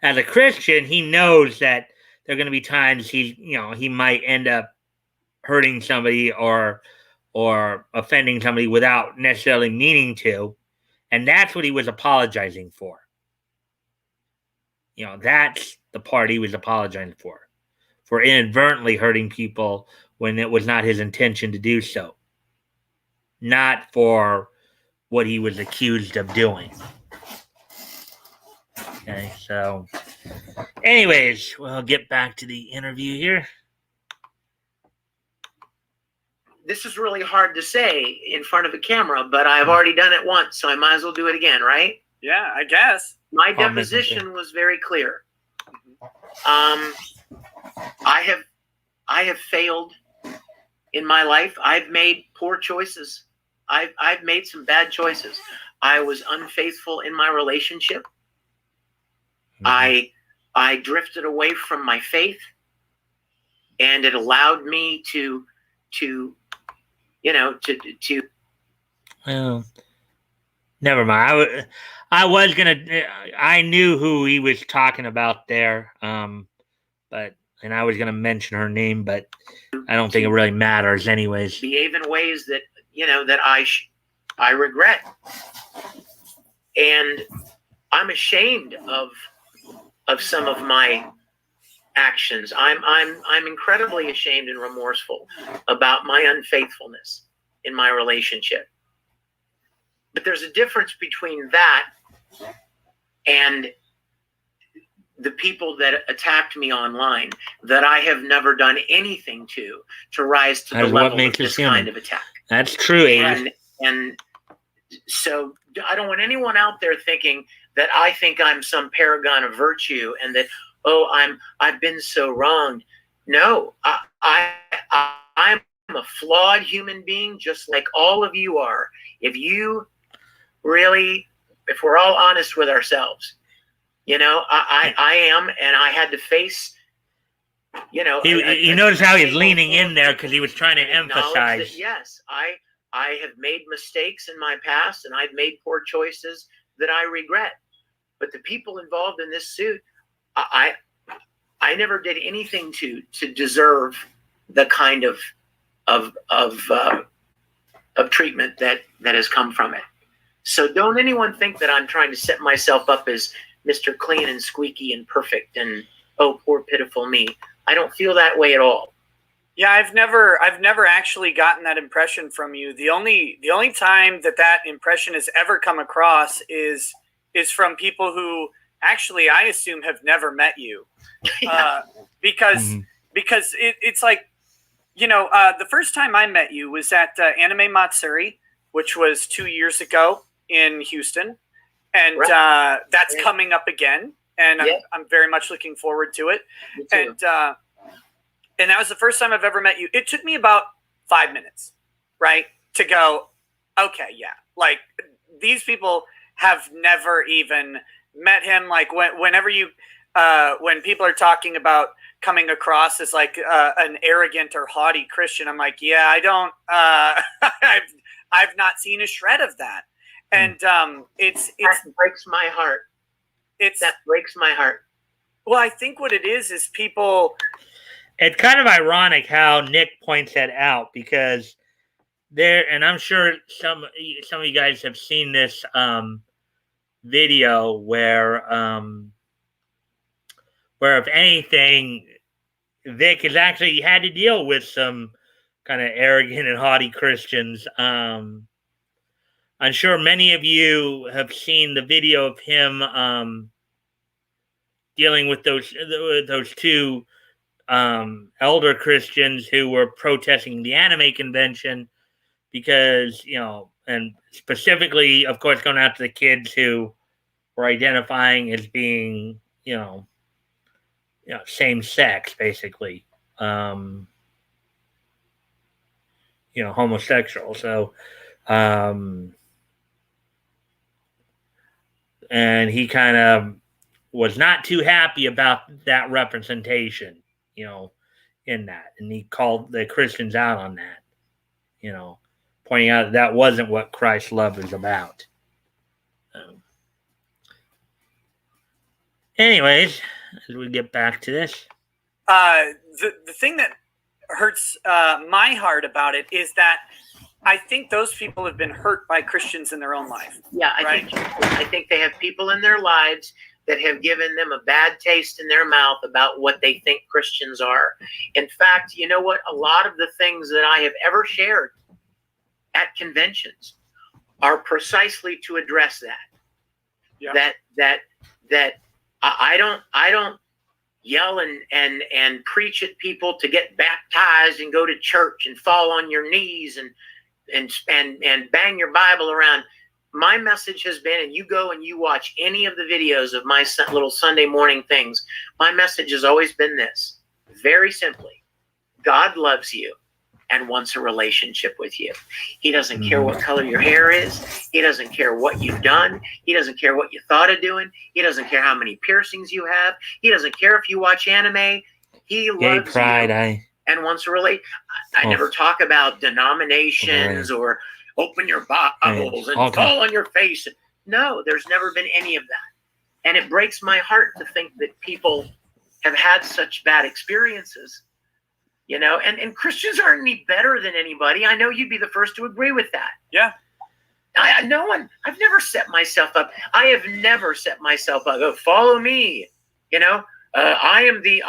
as a Christian, he knows that there are going to be times he might end up hurting somebody or offending somebody without necessarily meaning to, and that's what he was apologizing for. That's the part he was apologizing for inadvertently hurting people when it was not his intention to do so, not for what he was accused of doing. Okay, so anyways, we'll get back to the interview here. This is really hard to say in front of a camera, but I've already done it once, so I might as well do it again, right? Yeah, I guess. My deposition was very clear. I have failed in my life. I've made poor choices. I've made some bad choices. I was unfaithful in my relationship. I drifted away from my faith, and it allowed me to well, never mind. I knew who he was talking about there, and I was gonna mention her name, but I don't think it really matters anyways. Behave in ways that that I regret, and I'm ashamed of some of my actions. I'm incredibly ashamed and remorseful about my unfaithfulness in my relationship. But there's a difference between that and the people that attacked me online that I have never done anything to rise to the level of this kind of attack. That's true, and so I don't want anyone out there thinking that I think I'm some paragon of virtue and that, I've been so wronged. No, I'm a flawed human being, just like all of you are. If we're all honest with ourselves, I am, and I had to face, you notice how he's leaning in there because he was trying to emphasize that, yes, I have made mistakes in my past, and I've made poor choices that I regret. But the people involved in this suit, I never did anything to deserve the kind of treatment that has come from it. So don't anyone think that I'm trying to set myself up as Mr. Clean and squeaky and perfect and oh, poor pitiful me. I don't feel that way at all. Yeah, I've never actually gotten that impression from you. The only time that impression has ever come across is from people who actually I assume have never met you, because it's like, the first time I met you was at Anime Matsuri, which was 2 years ago in Houston, and right. That's coming up again, and I'm very much looking forward to it. And that was the first time I've ever met you. It took me about 5 minutes, right, to go, okay, yeah, like these people have never even met him. Like whenever you, when people are talking about coming across as like an arrogant or haughty Christian, I'm like, yeah, I don't, I've not seen a shred of that. And that breaks my heart. That breaks my heart. Well, I think what it is people. It's kind of ironic how Nick points that out, because and I'm sure some of you guys have seen this video where if anything, Vic has actually had to deal with some kind of arrogant and haughty Christians. I'm sure many of you have seen the video of him dealing with those two elder Christians who were protesting the anime convention because, and specifically, of course, going after the kids who were identifying as being, same sex, basically, homosexual. So, and he kind of was not too happy about that representation, in that. And he called the Christians out on that, pointing out that wasn't what Christ's love is about. Anyways, as we get back to this. The thing that hurts my heart about it is that I think those people have been hurt by Christians in their own life. Yeah, I think they have people in their lives that have given them a bad taste in their mouth about what they think Christians are. In fact, you know what? A lot of the things that I have ever shared at conventions are precisely to address that. Yeah. That I don't yell and preach at people to get baptized and go to church and fall on your knees and bang your Bible around. My message has been, and you go and you watch any of the videos of my little Sunday morning things, my message has always been this, very simply: God loves you and wants a relationship with you. He doesn't care what color your hair is. He doesn't care what you've done. He doesn't care what you thought of doing. He doesn't care how many piercings you have. He doesn't care if you watch anime. He loves you and wants to relate. I never talk about denominations or open your Bibles and fall on your face. No, there's never been any of that. And it breaks my heart to think that people have had such bad experiences. And Christians aren't any better than anybody. I know you'd be the first to agree with that. Yeah. I've never set myself up. I have never set myself up. Oh, follow me. I am the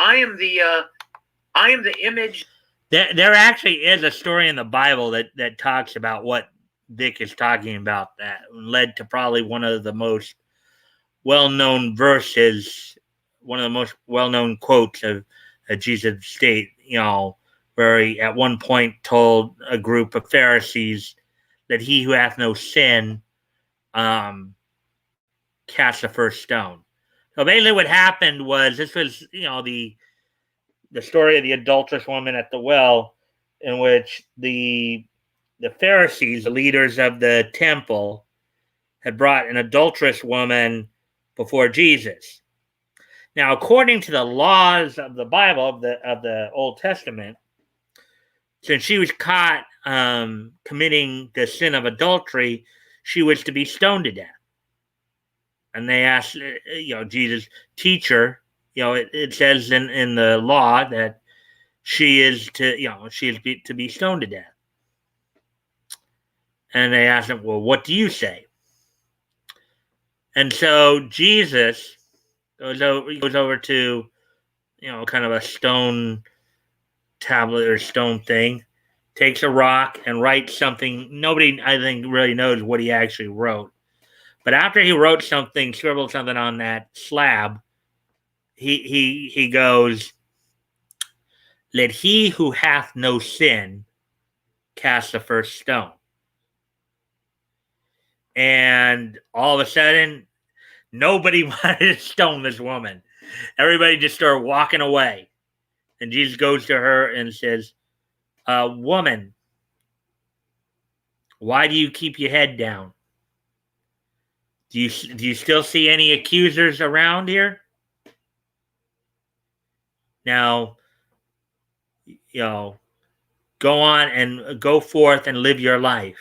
image. There actually is a story in the Bible that talks about what Vic is talking about, that led to probably one of the most well-known verses, one of the most well-known quotes of Jesus' state, where he at one point told a group of Pharisees that he who hath no sin cast the first stone. So basically what happened was, this was, the story of the adulterous woman at the well, in which the Pharisees, the leaders of the temple, had brought an adulterous woman before Jesus. Now, according to the laws of the Bible, of the Old Testament, since she was caught committing the sin of adultery, she was to be stoned to death. And they asked, Jesus, teacher, it says in the law that she is to be stoned to death. And they asked him, well, what do you say? And so Jesus goes over to, kind of a stone tablet or stone thing, takes a rock and writes something. Nobody, I think, really knows what he actually wrote. But after he wrote something, scribbled something on that slab, he goes, let he who hath no sin cast the first stone. And all of a sudden, nobody wanted to stone this woman. Everybody just started walking away. And Jesus goes to her and says, woman, why do you keep your head down? Do you still see any accusers around here? Now, go on and go forth and live your life.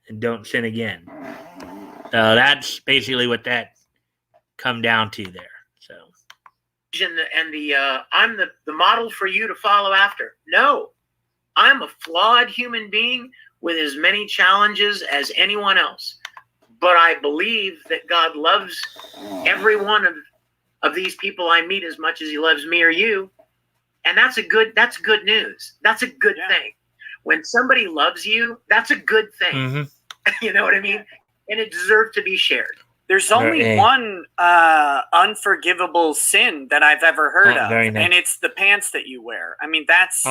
And don't sin again. That's basically what that come down to there. So, and I'm the model for you to follow after. No, I'm a flawed human being with as many challenges as anyone else. But I believe that God loves every one of these people I meet as much as he loves me or you. And that's good news. That's a good thing. When somebody loves you, that's a good thing. Mm-hmm. You know what I mean? And it deserves to be shared. There's only one unforgivable sin that I've ever heard of, nice. And it's the pants that you wear. I mean, that's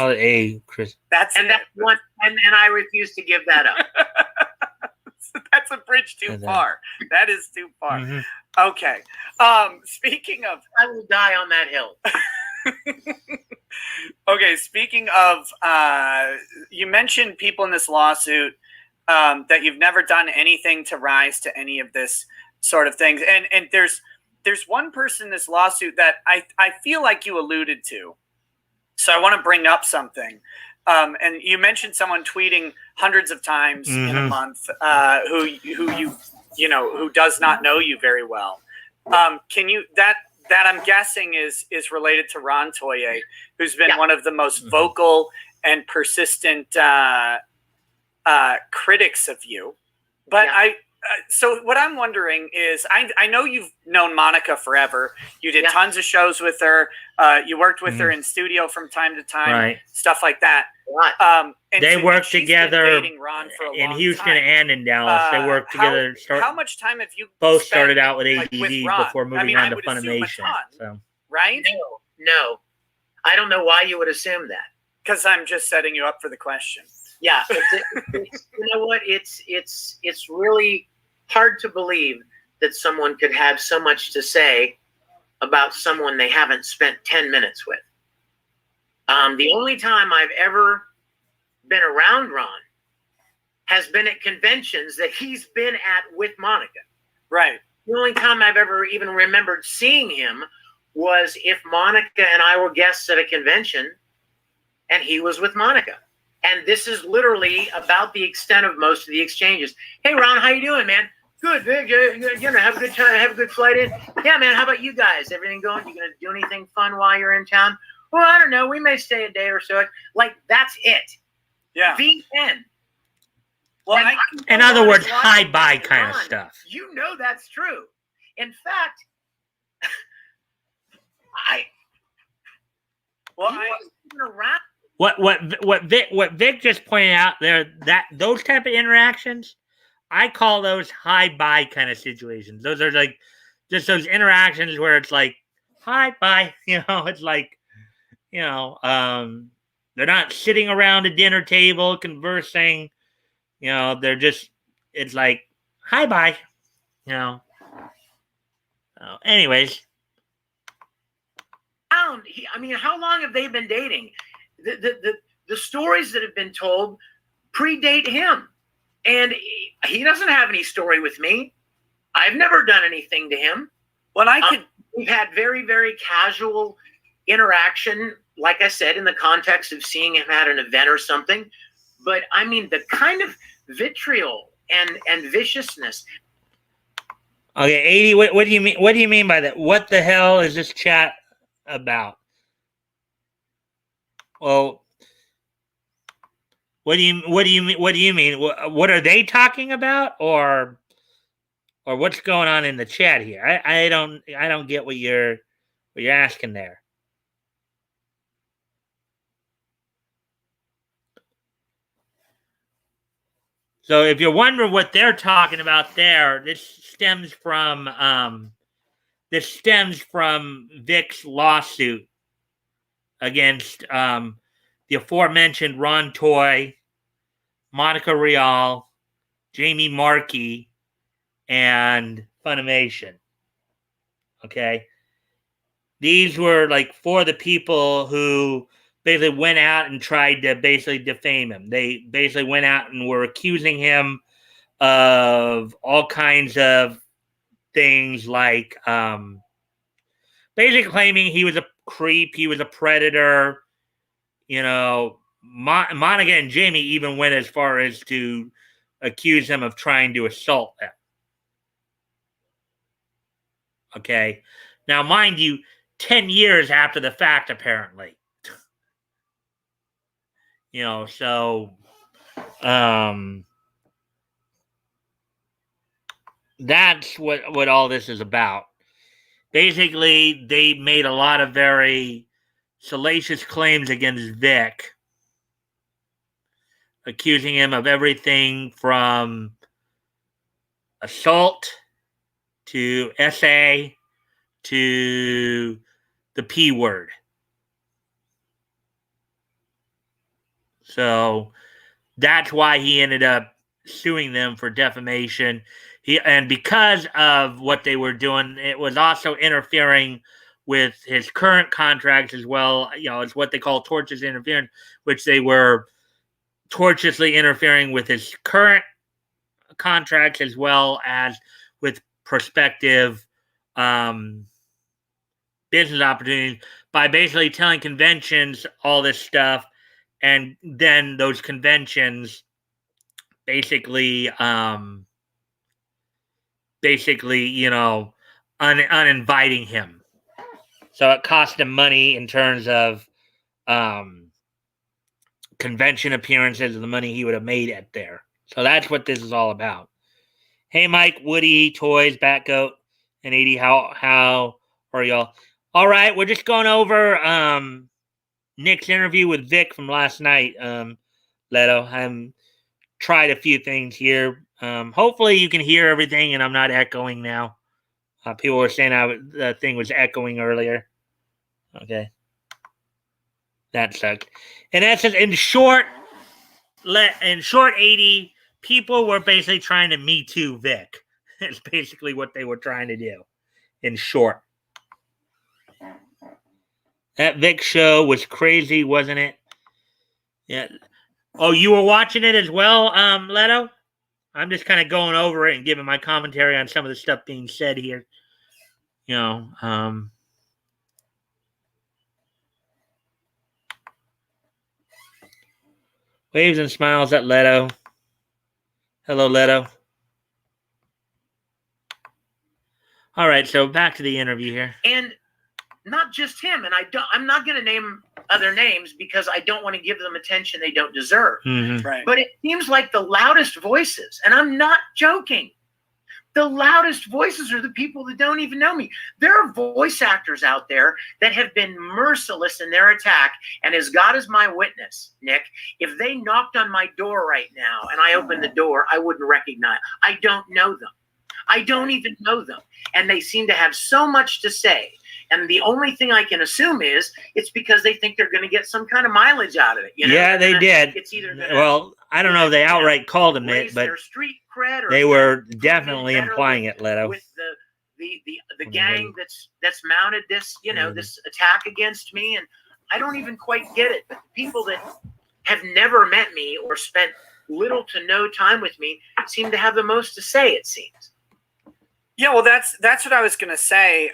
Chris. That's one, and I refuse to give that up. That's a bridge too far. That is too far. Mm-hmm. Okay. Speaking of, I will die on that hill. Okay. Speaking of, you mentioned people in this lawsuit that you've never done anything to rise to any of this sort of things. And there's one person in this lawsuit that I feel like you alluded to. So I want to bring up something. And you mentioned someone tweeting hundreds of times in a month who does not know you very well. Can you that I'm guessing is related to Ron Toye, who's been one of the most vocal and persistent critics of you. But so what I'm wondering is, I know you've known Monica forever. You did tons of shows with her. You worked with her in studio from time to time, stuff like that. Right. And they worked together Ron for a in long Houston time. and in Dallas. They worked together. How much time have you both spent, started out with ADV with Ron? before moving on to Funimation. So. Right? No. I don't know why you would assume that. Because I'm just setting you up for the question. Yeah. It's, you know what? It's really hard to believe that someone could have so much to say about someone they haven't spent 10 minutes with. The only time I've ever been around Ron has been at conventions that he's been at with Monica. Right. The only time I've ever even remembered seeing him was if Monica and I were guests at a convention and he was with Monica. And this is literally about the extent of most of the exchanges. Hey, Ron, how you doing, man? Good, Vic. Have a good time. Have a good flight in. Yeah, man. How about you guys? Everything going? You gonna do anything fun while you're in town? Well, I don't know. We may stay a day or so. Like, that's it. Yeah. The end. Well, in other words, hi-bye kind of stuff. You know that's true. In fact, around. What Vic just pointed out there, that those type of interactions, I call those hi-bye kind of situations. Those are like just those interactions where it's like hi-bye. It's like, they're not sitting around a dinner table conversing. They're just, it's like hi-bye. Anyways. I mean, how long have they been dating? The stories that have been told predate him. And he doesn't have any story with me. I've never done anything to him. Well, we've had very, very casual interaction, like I said, in the context of seeing him at an event or something. But I mean, the kind of vitriol and viciousness. Okay, 80. What do you mean? What do you mean by that? What the hell is this chat about? Well, what do you mean? What are they talking about, or what's going on in the chat here? I don't get what you're asking there. So if you're wondering what they're talking about there, this stems from Vic's lawsuit against the aforementioned Ron Toy, Monica Rial, Jamie Markey, and Funimation. Okay. These were like for the people who basically went out and tried to basically defame him. They basically went out and were accusing him of all kinds of things, like basically claiming he was a creep, he was a predator. You know, Monica and Jamie even went as far as to accuse him of trying to assault them. Okay. Now, mind you, 10 years after the fact, apparently. You know, so that's what all this is about. Basically, they made a lot of very salacious claims against Vic, accusing him of everything from assault to SA to the P word. So that's why he ended up suing them for defamation. And because of what they were doing, it was also interfering with his current contracts as well. You know, it's what they call tortious interference, which they were tortiously interfering with his current contracts as well as with prospective business opportunities by basically telling conventions all this stuff, and then those conventions basically you know, uninviting him. So it cost him money in terms of convention appearances and the money he would have made at there. So that's what this is all about. Hey, Mike, Woody, Toys, Batgoat, and 80, how are y'all? All right, we're just going over Nick's interview with Vic from last night. Leto, I'm tried a few things here. Hopefully you can hear everything and I'm not echoing now. People were saying the thing was echoing earlier. Okay. That sucked. In essence, in short, 80, people were basically trying to Me Too Vic. It's basically what they were trying to do, in short. That Vic show was crazy, wasn't it? Yeah. Oh, you were watching it as well, Leto? I'm just kind of going over it and giving my commentary on some of the stuff being said here. You know, waves and smiles at Leto. Hello, Leto. All right, so back to the interview here. And not just him, and I'm not going to name other names because I don't want to give them attention they don't deserve. Mm-hmm. Right. But it seems like the loudest voices, and I'm not joking, the loudest voices are the people that don't even know me. There are voice actors out there that have been merciless in their attack, and as God is my witness, Nick, if they knocked on my door right now and I opened the door, I wouldn't recognize. I don't know them. I don't even know them. And they seem to have so much to say. And the only thing I can assume is it's because they think they're going to get some kind of mileage out of it. You know? Yeah, they did. It's either I don't know if they outright called him it, but their street cred, or they were definitely implying it, Leto. With the gang that's mounted this, you know, this attack against me, and I don't even quite get it. But the people that have never met me or spent little to no time with me seem to have the most to say, it seems. Yeah, well, that's what I was gonna say.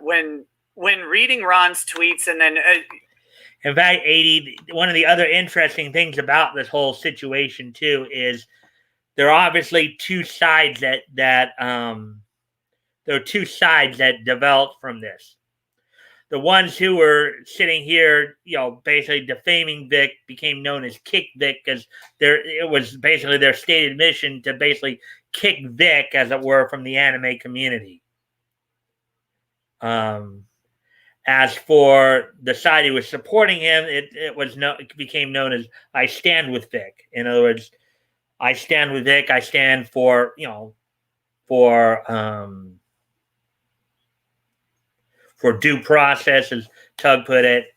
When reading Ron's tweets, and then in fact, 80. One of the other interesting things about this whole situation too is there are obviously two sides that there were two sides that developed from this. The ones who were sitting here, basically defaming Vic became known as Kick Vic because it was basically their stated mission to basically kick Vic, as it were, from the anime community. As for the side who was supporting him, it became known as I stand with Vic. In other words, I stand with Vic. I stand for due process, as Tug put it,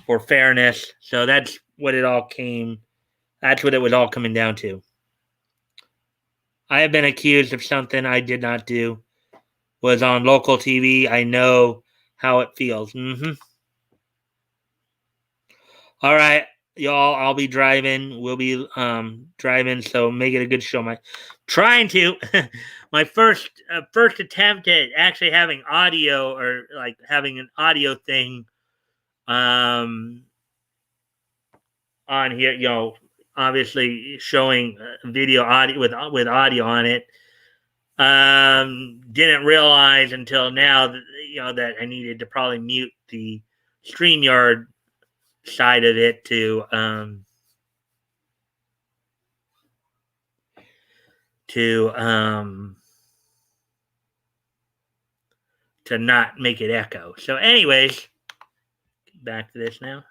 for fairness. So that's what it was all coming down to. I have been accused of something I did not do. Was on local TV. I know how it feels. All right, y'all, I'll be driving. We'll be driving, so make it a good show. My first attempt at actually having audio, or like having an audio thing on here, obviously showing video audio with audio on it. Didn't realize until now that that I needed to probably mute the StreamYard side of it to not make it echo. So anyways, back to this now.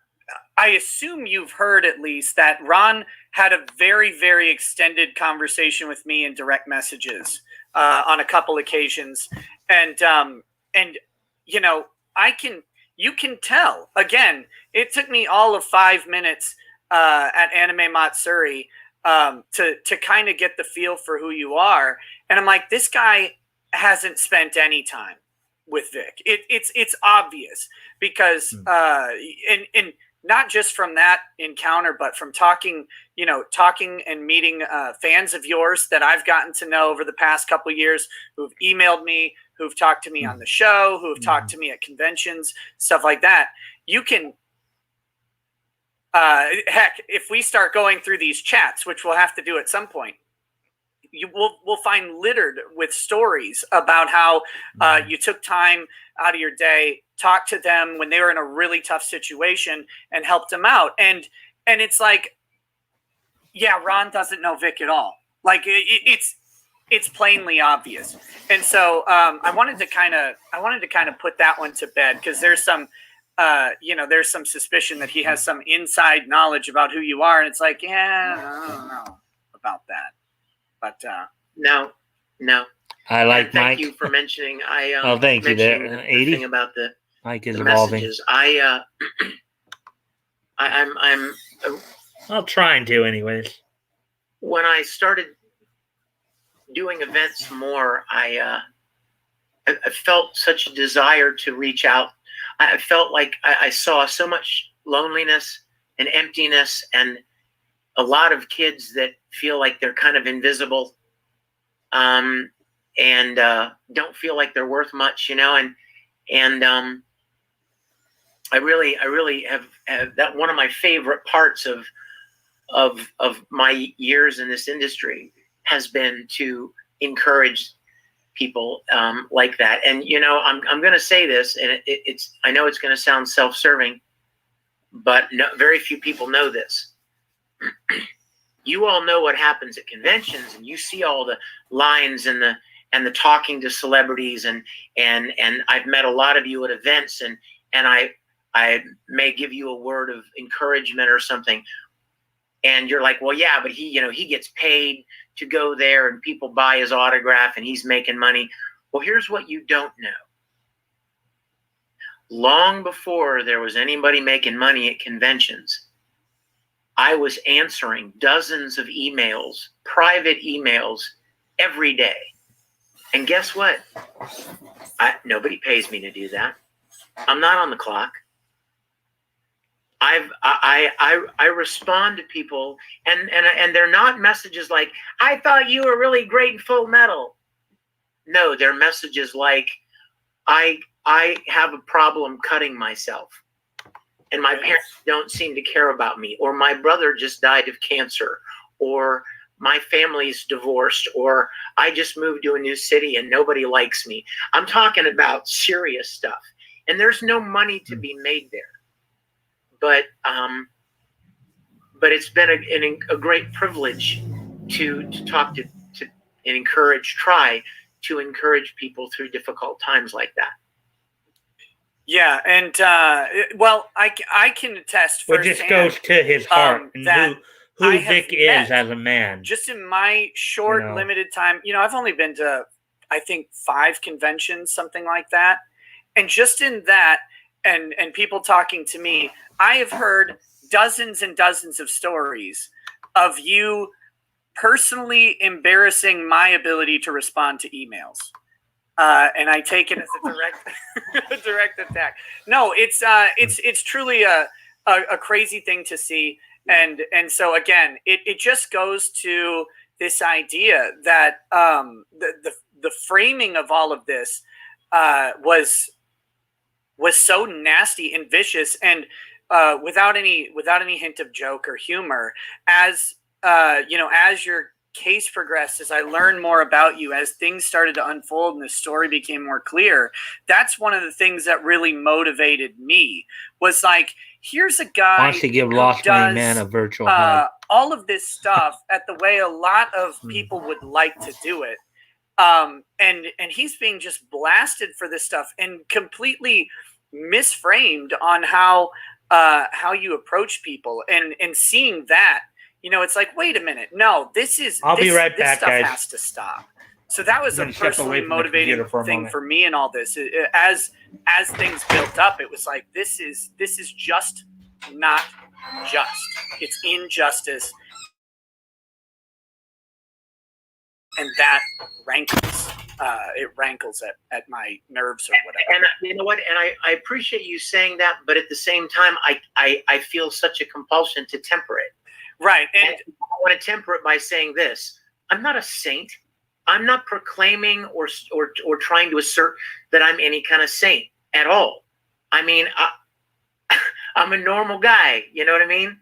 I assume you've heard at least that Ron had a very, very extended conversation with me in direct messages on a couple occasions. And you can tell. Again, it took me all of 5 minutes at Anime Matsuri to kind of get the feel for who you are. And I'm like, this guy hasn't spent any time with Vic. It's obvious because and not just from that encounter, but from talking and meeting fans of yours that I've gotten to know over the past couple of years, who've emailed me, who've talked to me on the show, who've talked to me at conventions, stuff like that. You can, heck, if we start going through these chats, which we'll have to do at some point, we'll find littered with stories about how you took time out of your day, talked to them when they were in a really tough situation, and helped them out. And it's like, yeah, Ron doesn't know Vic at all. Like it's plainly obvious. And so I wanted to kind of put that one to bed, because there's some there's some suspicion that he has some inside knowledge about who you are, and it's like, yeah, I don't know about that. But no. I like Mike. Thank you for mentioning. Thank you there. The thing about the Mike is the evolving. Messages. I'm trying to, anyways. When I started doing events more, I felt such a desire to reach out. I felt like I saw so much loneliness and emptiness, and a lot of kids that feel like they're kind of invisible, and don't feel like they're worth much, and I really have that. One of my favorite parts of my years in this industry has been to encourage people like that. And I'm going to say this, and it's I know it's going to sound self-serving, but very few people know this. You all know what happens at conventions, and you see all the lines and the talking to celebrities, and I've met a lot of you at events, and I may give you a word of encouragement or something, and you're like, well, yeah, but he gets paid to go there, and people buy his autograph, and he's making money. Well, here's what you don't know. Long before there was anybody making money at conventions, I was answering dozens of emails, private emails, every day. And guess what? Nobody pays me to do that. I'm not on the clock. I respond to people, and they're not messages like, I thought you were really great in Full Metal. No, they're messages like, I have a problem cutting myself, and my parents don't seem to care about me, or my brother just died of cancer, or my family's divorced, or I just moved to a new city and nobody likes me. I'm talking about serious stuff. And there's no money to be made there. But it's been a great privilege to talk to and try to encourage people through difficult times like that. Yeah, and well, I can attest firsthand. It just goes to his heart and who Vic is as a man. Just in my short, limited time, I've only been to, I think, 5 conventions, something like that. And just in that, and people talking to me, I have heard dozens and dozens of stories of you personally embarrassing my ability to respond to emails. And I take it as a direct attack. No, it's truly a crazy thing to see. And so again, it just goes to this idea that the framing of all of this was so nasty and vicious, and without any hint of joke or humor. As as your case progressed, as I learned more about you, as things started to unfold and the story became more clear, that's one of the things that really motivated me. Was like, here's a guy wants to give Lost Money Man a virtual hug. All of this stuff at the way a lot of people would like to do it. And he's being just blasted for this stuff and completely misframed on how you approach people, and seeing that, it's like, wait a minute, no, I'll be right back, stuff guys. Has to stop. So that was a personally motivating thing for me in all this. As things built up, it was like, this is just not just. It's injustice. And that rankles. It rankles at my nerves or whatever. And you know what? And I appreciate you saying that, but at the same time, I feel such a compulsion to temper it. Right. And I want to temper it by saying this. I'm not a saint. I'm not proclaiming or trying to assert that I'm any kind of saint at all. I mean, I'm a normal guy. You know what I mean?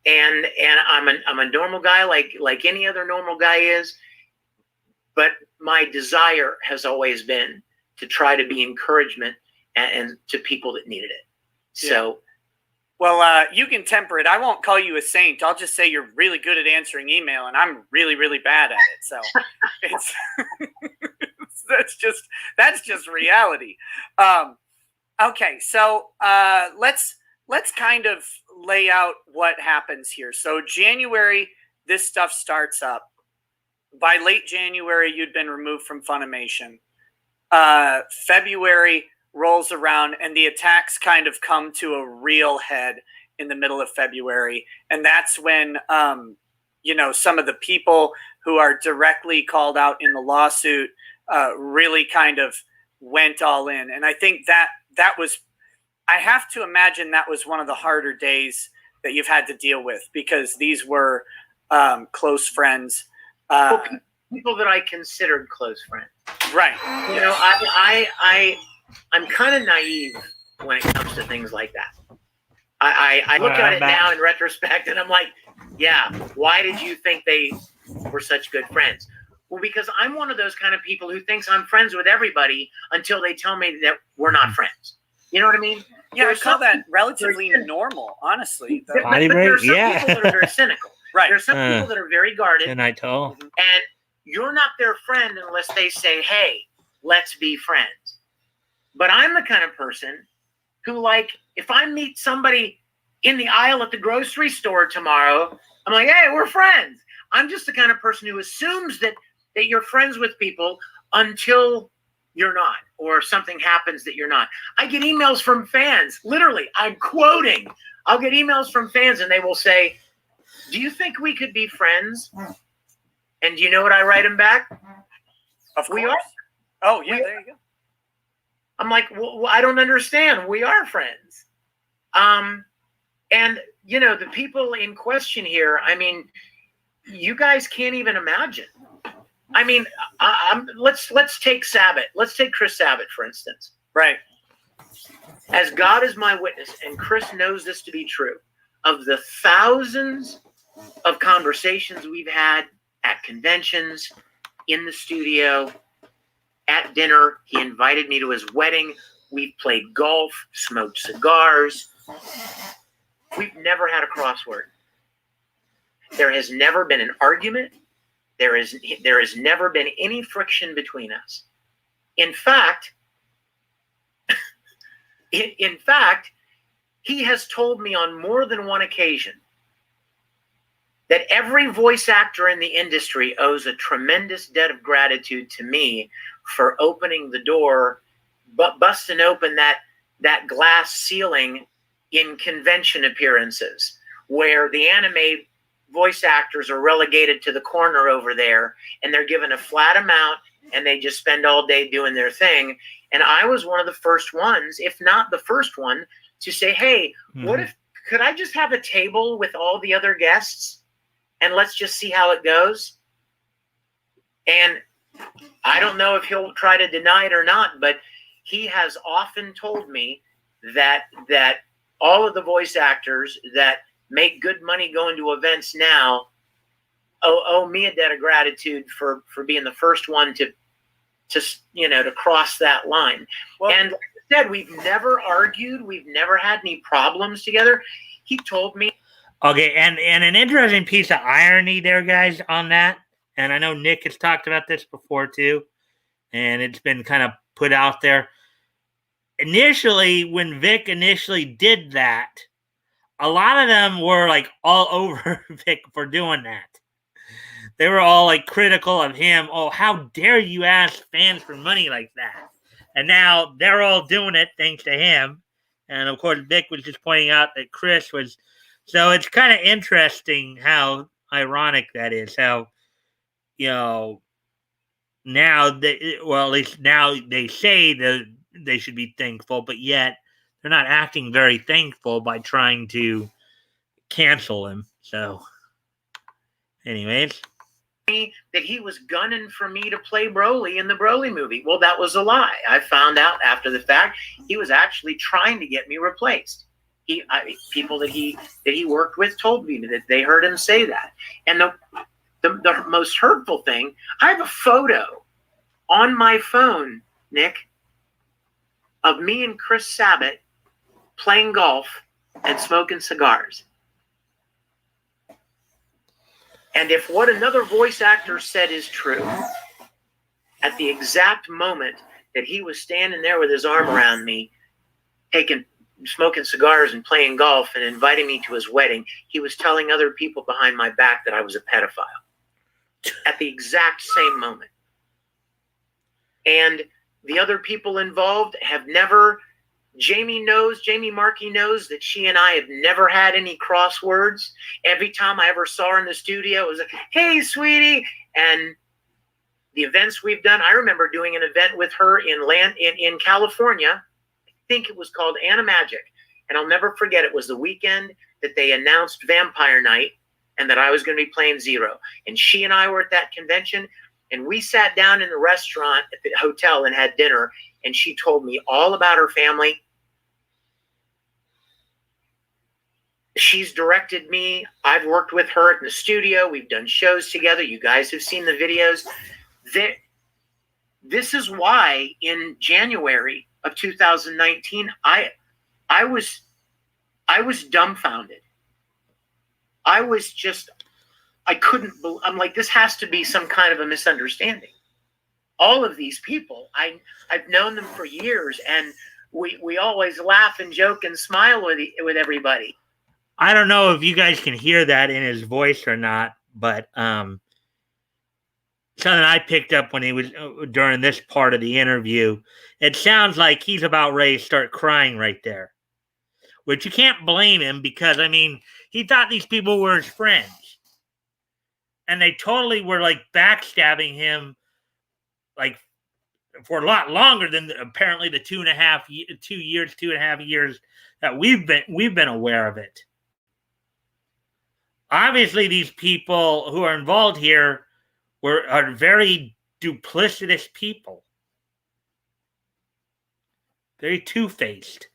And I'm a normal guy like any other normal guy is. But my desire has always been to try to be encouragement and to people that needed it. So, well, you can temper it. I won't call you a saint. I'll just say you're really good at answering email, and I'm really, really bad at it. So, it's that's just reality. Okay, so let's kind of lay out what happens here. So, January, this stuff starts up. By late January, you'd been removed from Funimation. February rolls around, and the attacks kind of come to a real head in the middle of February. And that's when, some of the people who are directly called out in the lawsuit really kind of went all in. And I think that was, I have to imagine that was one of the harder days that you've had to deal with, because these were close friends. People that I considered close friends. Right. I'm kind of naive when it comes to things like that. I look at it now in retrospect, and I'm like, yeah, why did you think they were such good friends? Well, because I'm one of those kind of people who thinks I'm friends with everybody until they tell me that we're not friends. You know what I mean? Yeah, I call that relatively normal, honestly. But there are some people that are very cynical. Right. There's some people that are very guarded. And I told. And you're not their friend unless they say, hey, let's be friends. But I'm the kind of person who, like, if I meet somebody in the aisle at the grocery store tomorrow, I'm like, hey, we're friends. I'm just the kind of person who assumes that you're friends with people until you're not, or something happens that you're not. I get emails from fans. Literally, I'm quoting. I'll get emails from fans, and they will say, do you think we could be friends? And do you know what I write them back? Of course. We are. Oh, yeah, there you go. I'm like, well, I don't understand. We are friends. And, the people in question here, I mean, you guys can't even imagine. I mean, let's take Sabat. Let's take Chris Sabat, for instance. Right. As God is my witness, and Chris knows this to be true, of the thousands of conversations we've had at conventions, in the studio, at dinner. He invited me to his wedding. We've played golf, smoked cigars. We've never had a crossword. There has never been an argument. There has never been any friction between us. In fact, he has told me on more than one occasion that every voice actor in the industry owes a tremendous debt of gratitude to me for opening the door, but busting open that glass ceiling in convention appearances, where the anime voice actors are relegated to the corner over there, and they're given a flat amount, and they just spend all day doing their thing. And I was one of the first ones, if not the first one, to say, hey, could I just have a table with all the other guests? And let's just see how it goes. And I don't know if he'll try to deny it or not, but he has often told me that all of the voice actors that make good money going to events now owe me a debt of gratitude for being the first one to cross that line. Well, and like I said, we've never argued. We've never had any problems together. He told me. Okay, and an interesting piece of irony there, guys, on that. And I know Nick has talked about this before, too. And it's been kind of put out there. Initially, when Vic initially did that, a lot of them were, like, all over Vic for doing that. They were all, like, critical of him. Oh, how dare you ask fans for money like that? And now they're all doing it thanks to him. And, of course, Vic was just pointing out that Chris was... So it's kind of interesting how ironic that is. How, now at least now they say that they should be thankful, but yet they're not acting very thankful by trying to cancel him. So, anyways. That he was gunning for me to play Broly in the Broly movie. Well, that was a lie. I found out after the fact he was actually trying to get me replaced. People that he worked with told me that they heard him say that. And the most hurtful thing, I have a photo on my phone, Nick, of me and Chris Sabat playing golf and smoking cigars. And if what another voice actor said is true, at the exact moment that he was standing there with his arm around me, smoking cigars and playing golf and inviting me to his wedding, he was telling other people behind my back that I was a pedophile. At the exact same moment. And the other people involved have never... Jamie Markey knows that she and I have never had any crosswords. Every time I ever saw her in the studio, it was like, hey, sweetie. And the events we've done, I remember doing an event with her in California. I think it was called Anna Magic. And I'll never forget, it was the weekend that they announced Vampire Night and that I was going to be playing Zero. And she and I were at that convention, and we sat down in the restaurant at the hotel and had dinner. And she told me all about her family. She's directed me. I've worked with her in the studio. We've done shows together. You guys have seen the videos. This is why in January of 2019, I was dumbfounded. I couldn't believe. I'm like, this has to be some kind of a misunderstanding. All of these people, I've known them for years, and we always laugh and joke and smile with everybody. I don't know if you guys can hear that in his voice or not, but something I picked up when he was during this part of the interview, it sounds like he's about ready to start crying right there, which you can't blame him because, I mean, he thought these people were his friends, and they totally were like backstabbing him like for a lot longer than apparently the 2.5 years that we've been aware of it. Obviously, these people who are involved here are very duplicitous people. Very two-faced.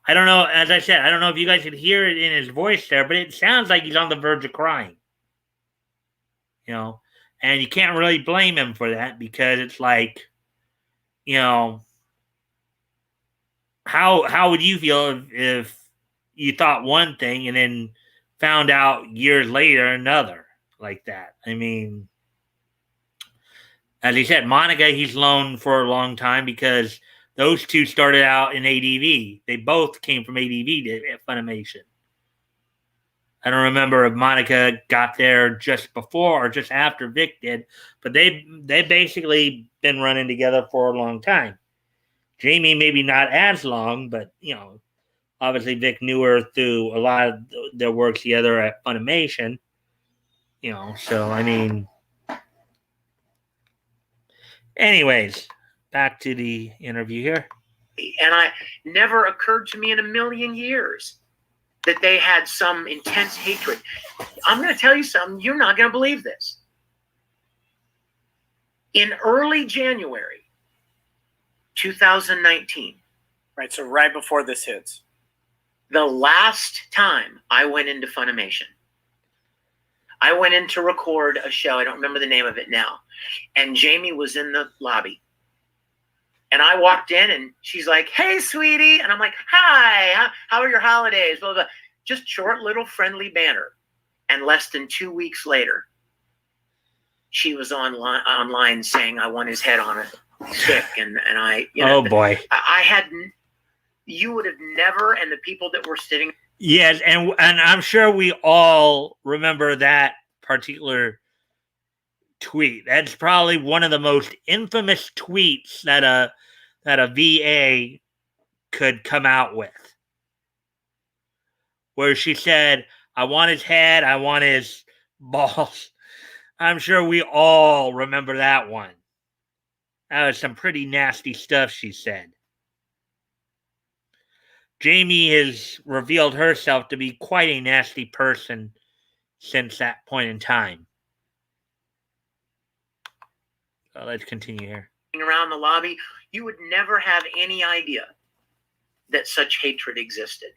I don't know, as I said, I don't know if you guys could hear it in his voice there, but it sounds like he's on the verge of crying. you know, and you can't really blame him for that because it's like, you know, how would you feel if you thought one thing and then found out years later another like that? I mean, as he said, Monica, he's known for a long time because those two started out in ADV. They both came from ADV to Funimation. I don't remember if Monica got there just before or just after Vic did, but they basically been running together for a long time. Jamie maybe not as long, but you know, obviously Vic knew her through a lot of their work together at Funimation. You know, so I mean, anyways, back to the interview here. And I never occurred to me in a million years that they had some intense hatred. I'm going to tell you something. You're not going to believe this. In early January 2019. Right, so right before this hits. The last time I went into Funimation, I went in to record a show. I don't remember the name of it now. And Jamie was in the lobby. And I walked in and she's like, "Hey, sweetie." And I'm like, "Hi, how are your holidays?" Blah, blah, blah. Just short little friendly banter. And less than 2 weeks later, she was online saying I want his head on a stick. And I, you know, oh boy. I hadn't, you would have never, and the people that were sitting. Yes, and I'm sure we all remember that particular tweet. That's probably one of the most infamous tweets that a VA could come out with. Where she said, "I want his head, I want his balls." I'm sure we all remember that one. That was some pretty nasty stuff she said. Jamie has revealed herself to be quite a nasty person since that point in time. So let's continue here. Around the lobby, you would never have any idea that such hatred existed.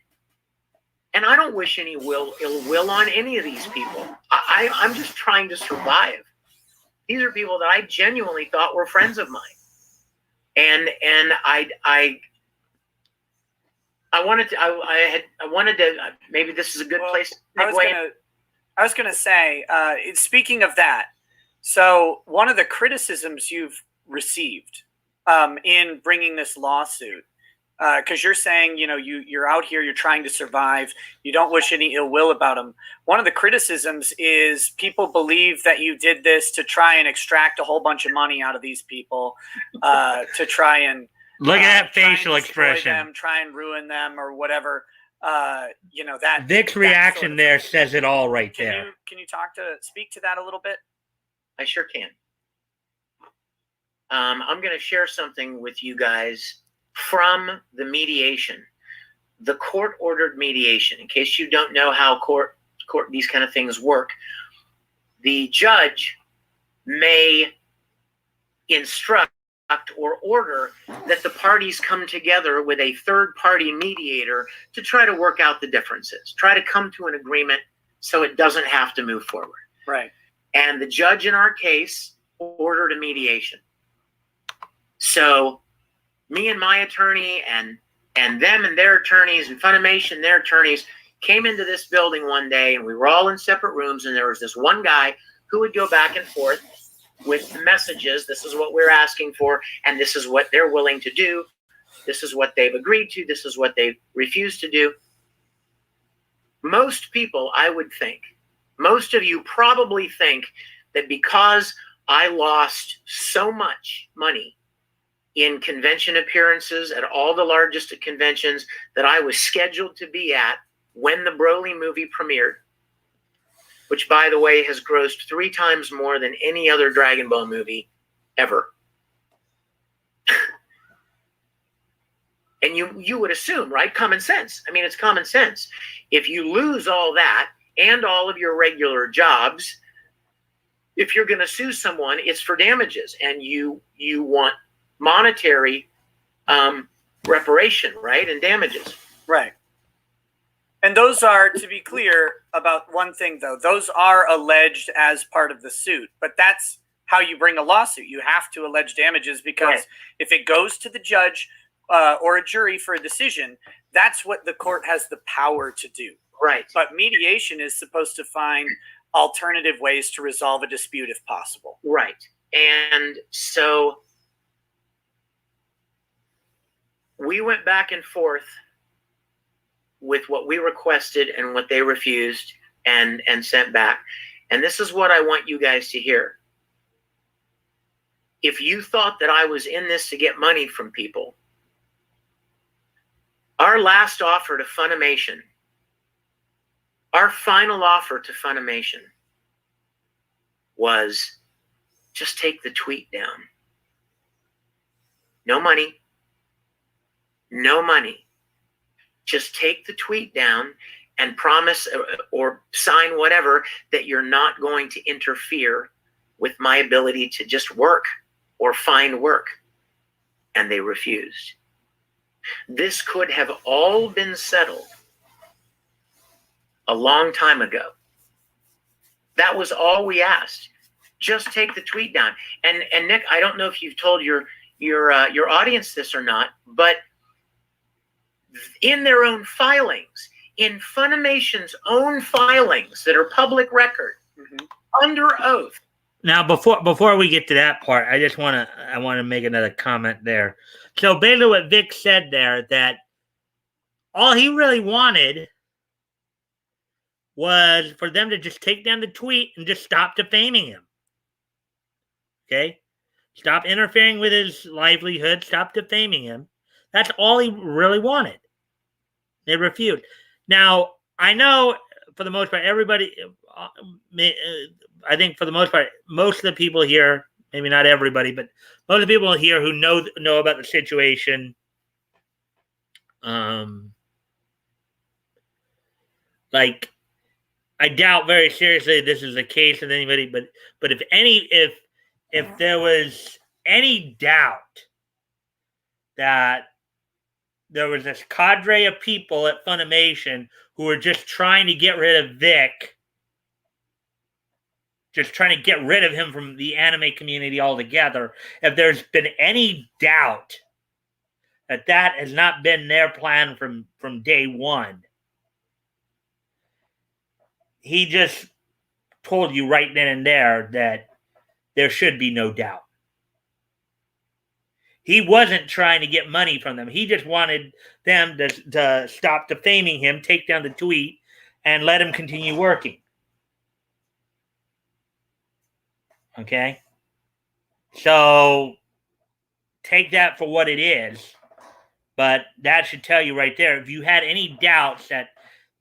And I don't wish any ill will on any of these people. I'm just trying to survive. These are people that I genuinely thought were friends of mine. And I wanted to, maybe this is a good place to I was gonna say, speaking of that, so one of the criticisms you've received in bringing this lawsuit, because you're saying, you know, you're out here, you're trying to survive, you don't wish any ill will about them. One of the criticisms is people believe that you did this to try and extract a whole bunch of money out of these people, to try and look at that facial expression, them, try and ruin them or whatever. You know, that Vic's reaction sort of there says it all right there. Can you speak to that a little bit? I sure can. I'm going to share something with you guys from the mediation, the court-ordered mediation. In case you don't know how court these kind of things work, the judge may instruct or order that the parties come together with a third-party mediator to try to work out the differences, try to come to an agreement so it doesn't have to move forward. Right. And the judge in our case ordered a mediation. So me and my attorney and them and their attorneys and Funimation, their attorneys, came into this building one day and we were all in separate rooms and there was this one guy who would go back and forth with the messages. This is what we're asking for and this is what they're willing to do. This is what they've agreed to. This is what they've refused to do. Most people, I would think, most of you probably think that because I lost so much money in convention appearances at all the largest conventions that I was scheduled to be at when the Broly movie premiered, which, by the way, has grossed 3 times more than any other Dragon Ball movie ever. And you would assume, right? Common sense. I mean, it's common sense. If you lose all that and all of your regular jobs, if you're going to sue someone, it's for damages, and you want monetary reparation, right, and damages. Right. And those are, to be clear about one thing, though, those are alleged as part of the suit. But that's how you bring a lawsuit. You have to allege damages because if it goes to the judge or a jury for a decision, that's what the court has the power to do. Right. But mediation is supposed to find alternative ways to resolve a dispute if possible. Right. And so we went back and forth with what we requested and what they refused and sent back. And this is what I want you guys to hear. If you thought that I was in this to get money from people, our last offer to Funimation, our final offer to Funimation was just take the tweet down. No money. No money. Just take the tweet down and promise or sign whatever that you're not going to interfere with my ability to just work or find work. And they refused. This could have all been settled a long time ago. That was all we asked. Just take the tweet down. And Nick, I don't know if you've told your audience this or not, but in their own filings, in Funimation's own filings that are public record, under oath. Now, before we get to that part, I want to make another comment there. So basically, what Vic said there, that all he really wanted was for them to just take down the tweet and just stop defaming him. Okay, stop interfering with his livelihood. Stop defaming him. That's all he really wanted. They refused. Now, I know for the most part, everybody, I think for the most part, most of the people here, maybe not everybody, but most of the people here who know about the situation, like, I doubt very seriously this is the case with anybody, but if there was any doubt that there was this cadre of people at Funimation who were just trying to get rid of Vic, just trying to get rid of him from the anime community altogether, if there's been any doubt that has not been their plan from day one, he just told you right then and there that there should be no doubt. He wasn't trying to get money from them. He just wanted them to stop defaming him, take down the tweet, and let him continue working. Okay? So, take that for what it is. But that should tell you right there, if you had any doubts that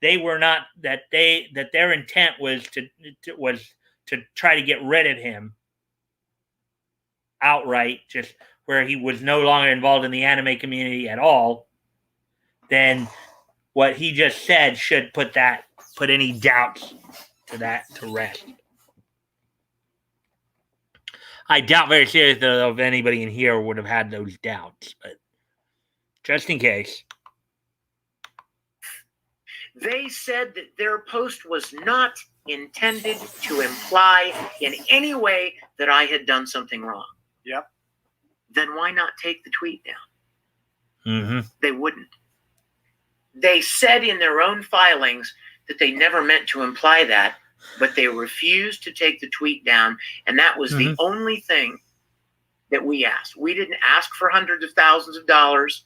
they were not, that their intent was to try to get rid of him outright, just where he was no longer involved in the anime community at all, then what he just said should put any doubts to rest. I doubt very seriously though if anybody in here would have had those doubts, but just in case. They said that their post was not intended to imply in any way that I had done something wrong. Yep. Then why not take the tweet down? Mm-hmm. They wouldn't. They said in their own filings that they never meant to imply that, but they refused to take the tweet down, and that was the only thing that we asked. We didn't ask for hundreds of thousands of dollars.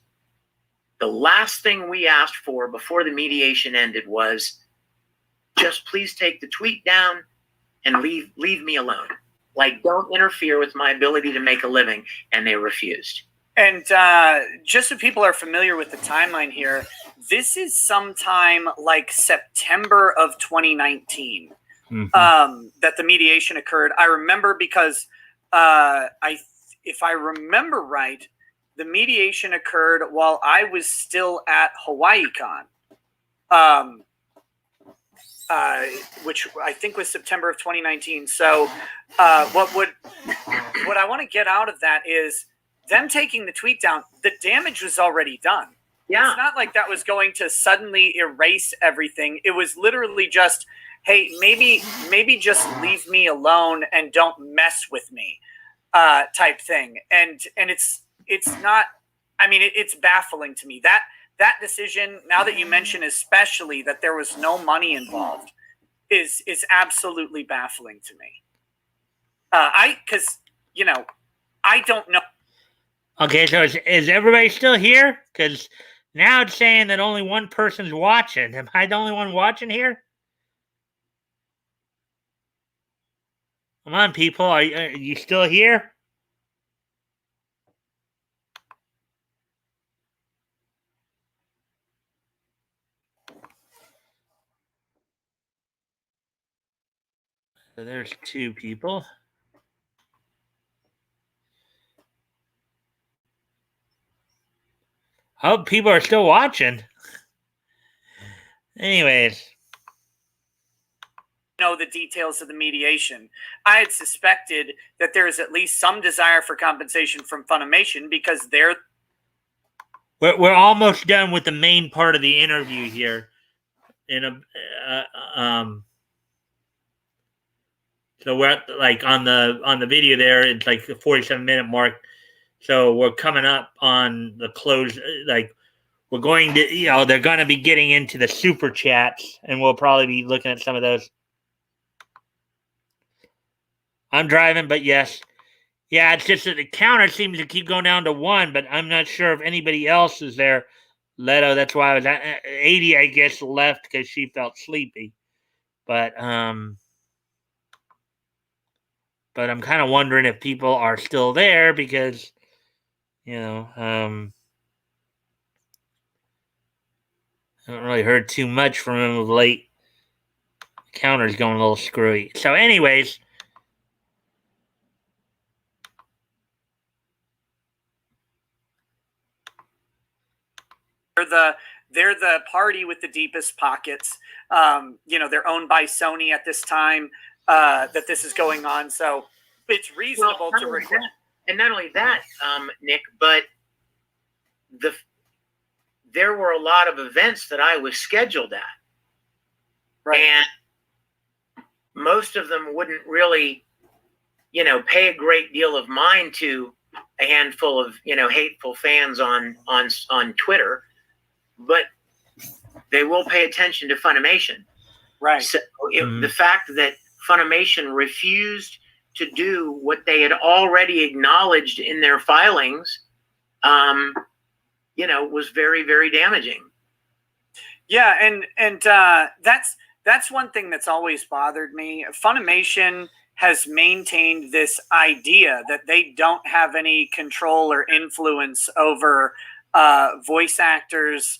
The last thing we asked for before the mediation ended was, just please take the tweet down and leave me alone. Like, don't interfere with my ability to make a living. And they refused. And just so people are familiar with the timeline here, this is sometime like September of 2019 that the mediation occurred. I remember because if I remember right, the mediation occurred while I was still at HawaiiCon. Which I think was September of 2019. So what I want to get out of that is them taking the tweet down. The damage was already done. It's not like that was going to suddenly erase everything. It was literally just, hey, maybe just leave me alone and don't mess with me, type thing. And it's not. I mean, it's baffling to me that decision. Now that you mention, especially that there was no money involved, is absolutely baffling to me. Because I don't know. Okay, so is everybody still here? Because now it's saying that only one person's watching. Am I the only one watching here? Come on, people. Are you still here? So there's 2 people. I hope people are still watching. Anyways. Know the details of the mediation. I had suspected that there is at least some desire for compensation from Funimation because we're almost done with the main part of the interview here. So we're at, like on the video there, it's like the 47-minute mark. So we're coming up on the close. Like we're going to, they're going to be getting into the super chats, and we'll probably be looking at some of those. I'm driving, but yes. Yeah, it's just that the counter seems to keep going down to 1, but I'm not sure if anybody else is there. Leto, that's why I was at 80, I guess, left because she felt sleepy. But I'm kind of wondering if people are still there because, I haven't really heard too much from him of late. The counter's going a little screwy. So anyways, they're the party with the deepest pockets. They're owned by Sony at this time that this is going on. So it's reasonable to request. And not only that, Nick, but there were a lot of events that I was scheduled at. Right. And most of them wouldn't really, pay a great deal of mind to a handful of, hateful fans on Twitter, but they will pay attention to Funimation. Right. So the fact that Funimation refused to do what they had already acknowledged in their filings, was very, very damaging. Yeah, and that's one thing that's always bothered me. Funimation has maintained this idea that they don't have any control or influence over voice actors'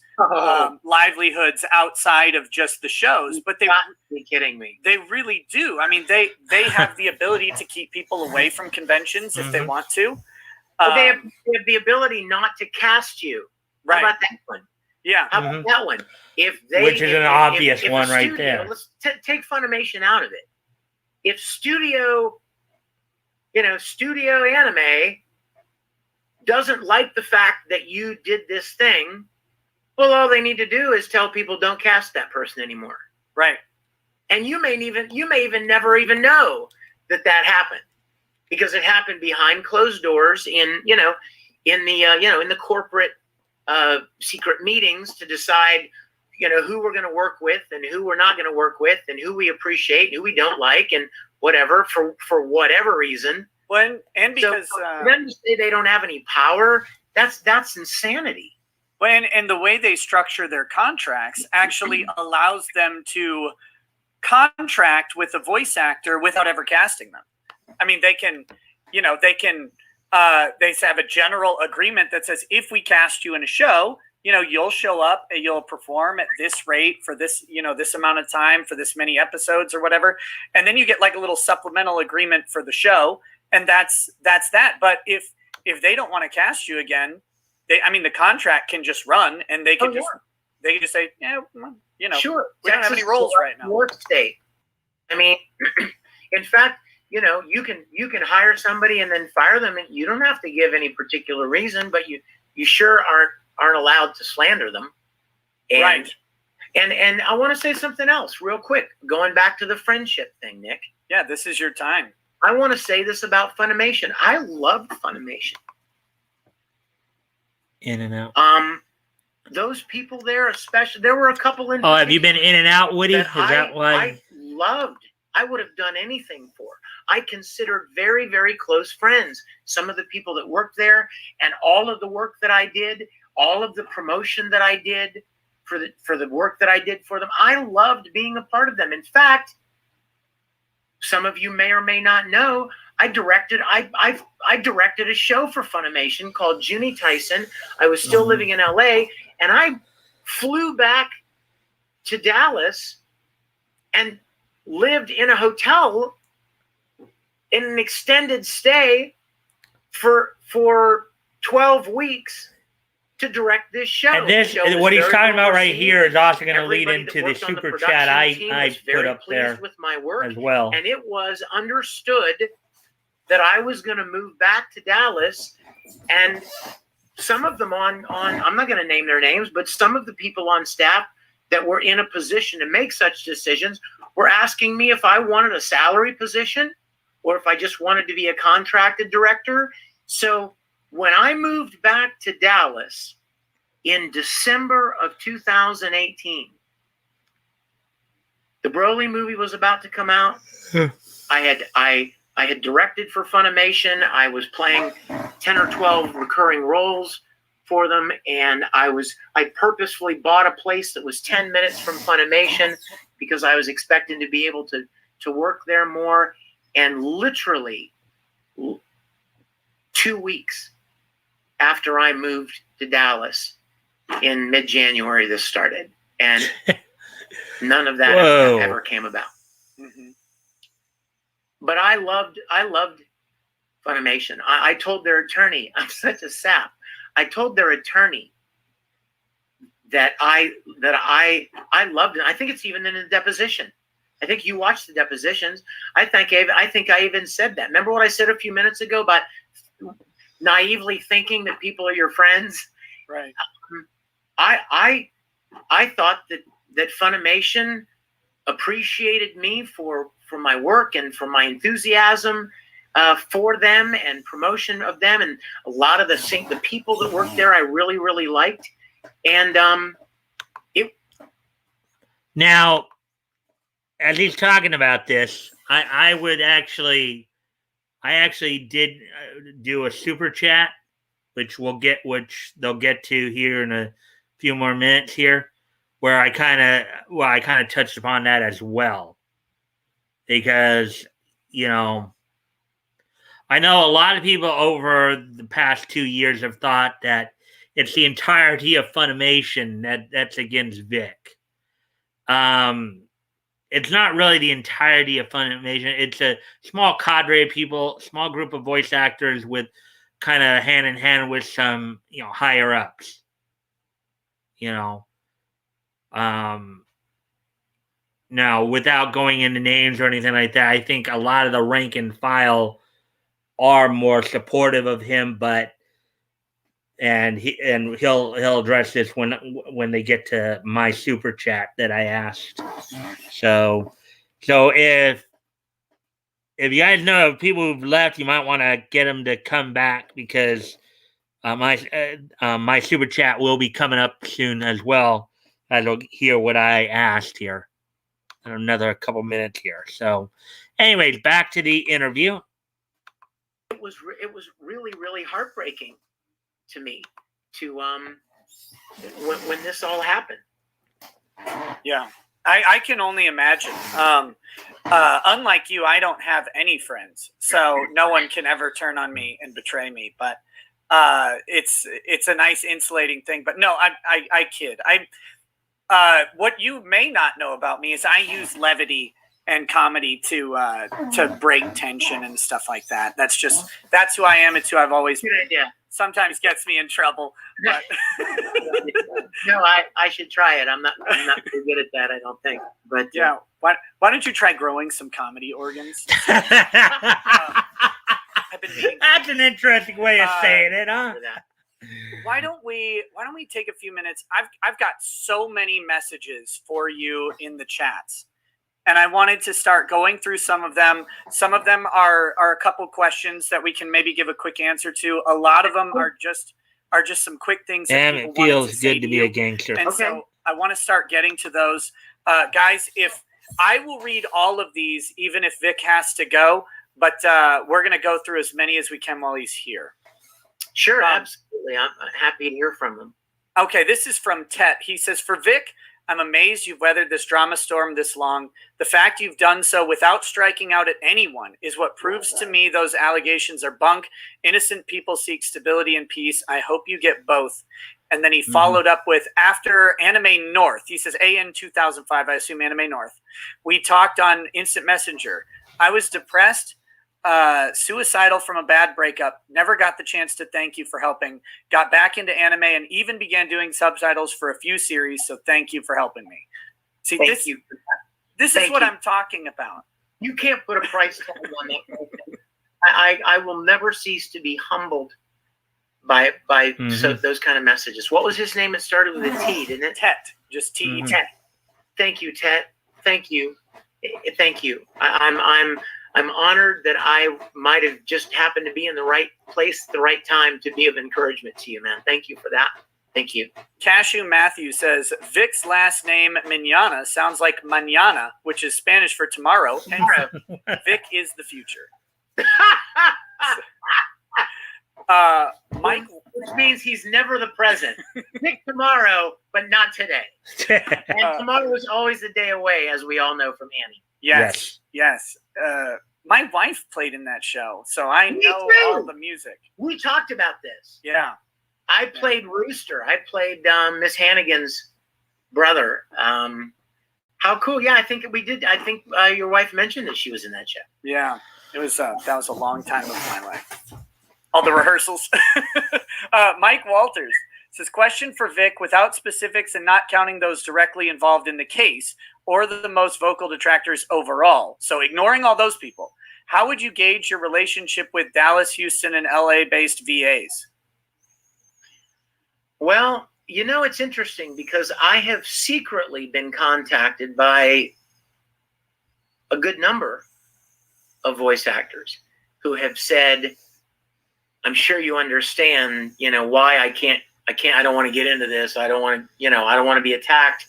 livelihoods outside of just the shows. But they be kidding me. They really do. I mean, they have the ability to keep people away from conventions if they want to. They have the ability not to cast you. Right. How about that one? Yeah. How about that one? Which is an obvious one right there. Let's take Funimation out of it. If Studio Anime doesn't like the fact that you did this thing, well, all they need to do is tell people don't cast that person anymore. Right. And you may even never even know that happened because it happened behind closed doors in the corporate secret meetings to decide, who we're going to work with and who we're not going to work with and who we appreciate and who we don't like and whatever for whatever reason. Because them to say they don't have any power, that's insanity. And the way they structure their contracts actually allows them to contract with a voice actor without ever casting them. I mean, they have a general agreement that says if we cast you in a show, you'll show up and you'll perform at this rate for this, this amount of time for this many episodes or whatever. And then you get like a little supplemental agreement for the show. And that's that. But if they don't want to cast you again, the contract can just run and they can just say, sure. We don't have any roles right now. Your state. I mean, in fact, you can hire somebody and then fire them, and you don't have to give any particular reason, but you sure aren't allowed to slander them. And, right. And I want to say something else real quick, going back to the friendship thing, Nick. Yeah, this is your time. I want to say this about Funimation. I loved Funimation. In and Out. Those people there, especially, there were a couple in. Oh, have you been In and Out, Woody? Is that why? I loved. I would have done anything for. I considered very, very close friends some of the people that worked there, and all of the work that I did, all of the promotion that I did for the work that I did for them. I loved being a part of them. In fact, some of you may or may not know, I directed a show for Funimation called Junie Tyson. I was still living in LA, and I flew back to Dallas and lived in a hotel in an extended stay for 12 weeks to direct this show. And this, what he's talking about right here, is also going to lead into the super chat I put up there with my work as well. And it was understood that I was going to move back to Dallas, and some of them on I'm not going to name their names, but some of the people on staff that were in a position to make such decisions were asking me if I wanted a salary position or if I just wanted to be a contracted director. So when I moved back to Dallas in December of 2018, the Broly movie was about to come out. I had directed for Funimation. I was playing 10 or 12 recurring roles for them, and I purposefully bought a place that was 10 minutes from Funimation because I was expecting to be able to work there more. And literally 2 weeks after I moved to Dallas in mid-January, this started, and none of that ever came about. Mm-hmm. But I loved Funimation. I told their attorney, I'm such a sap. I told their attorney that I loved it. I think it's even in the deposition. I think you watched the depositions. I think I even said that. Remember what I said a few minutes ago about naively thinking that people are your friends? Right. I thought that Funimation appreciated me for my work and for my enthusiasm for them and promotion of them, and a lot of the people that worked there I really, really liked. And now, as he's talking about this, I actually did do a super chat, which they'll get to here in a few more minutes here, where I kind of touched upon that as well, because I know a lot of people over the past 2 years have thought that it's the entirety of Funimation that's against Vic. It's not really the entirety of Funimation. It's a small cadre of people, small group of voice actors with kind of hand in hand with some, higher ups. Now, without going into names or anything like that, I think a lot of the rank and file are more supportive of him, he'll address this when they get to my super chat that I asked. So if you guys know of people who've left, you might want to get them to come back, because my super chat will be coming up soon as well, as you'll hear what I asked here in another couple minutes here. So, anyways, back to the interview. It was really, really heartbreaking to me to when this all happened. Yeah, I can only imagine. Unlike you, I don't have any friends, so no one can ever turn on me and betray me. But it's a nice insulating thing. But no, I kid. What you may not know about me is I use levity and comedy to break tension and stuff like that. That's who I am. It's who I've always been. Yeah. Sometimes gets me in trouble. But No, I should try it. I'm not very good at that, I don't think. But yeah, why don't you try growing some comedy organs? I've been That's an interesting way of saying it, huh? why don't we take a few minutes? I've got so many messages for you in the chats, and I wanted to start going through some of them. Some of them are a couple questions that we can maybe give a quick answer to. A lot of them are just some quick things. Damn, it feels good to be a gangster. And so I want to start getting to those. Guys, if I will read all of these, even if Vic has to go, but we're going to go through as many as we can while he's here. Sure, absolutely. I'm happy to hear from him. Okay, this is from Tet. He says, for Vic, I'm amazed you've weathered this drama storm this long. The fact you've done so without striking out at anyone is what proves to me those allegations are bunk. Innocent people seek stability and peace. I hope you get both. And then he followed up with, after Anime North, he says, AN 2005, I assume Anime North. We talked on Instant Messenger. I was depressed, suicidal from a bad breakup, never got the chance to thank you for helping, got back into anime, and even began doing subtitles for a few series, so thank you for helping me. See, this is what I'm talking about. You can't put a price tag on that. I will never cease to be humbled by those kind of messages. What was his name? It started with a T, didn't it? Tet. Just T. Tet. Thank you, Tet. Thank you. Thank you. I'm honored that I might have just happened to be in the right place at the right time to be of encouragement to you, man. Thank you for that. Thank you. Cashew Matthew says, Vic's last name, Mañana, sounds like mañana, which is Spanish for tomorrow. And Vic is the future. Mike, which means he's never the present. Vic tomorrow, but not today. And tomorrow is always a day away, as we all know from Annie. Yes. My wife played in that show, so I know all the music. We talked about this. Yeah. I played Rooster. I played Miss Hannigan's brother. How cool. Yeah, I think we did. I think your wife mentioned that she was in that show. Yeah. It was that was a long time of my life. All the rehearsals. Mike Walters says, question for Vic, without specifics and not counting those directly involved in the case or the most vocal detractors overall. So ignoring all those people, how would you gauge your relationship with Dallas, Houston, and LA-based VAs? Well, it's interesting because I have secretly been contacted by a good number of voice actors who have said, I'm sure you understand, why I don't want to get into this. I don't want to be attacked.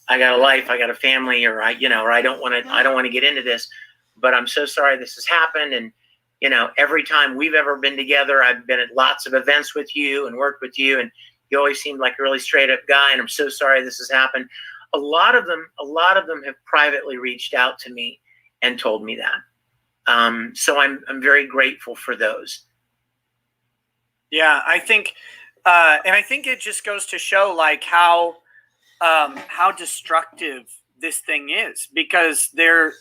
I got a life, I got a family, or I don't want to get into this, but I'm so sorry this has happened. And, every time we've ever been together, I've been at lots of events with you and worked with you, and you always seemed like a really straight up guy. And I'm so sorry this has happened. A lot of them have privately reached out to me and told me that. So I'm very grateful for those. Yeah, I think, and I think it just goes to show like how destructive this thing is, because there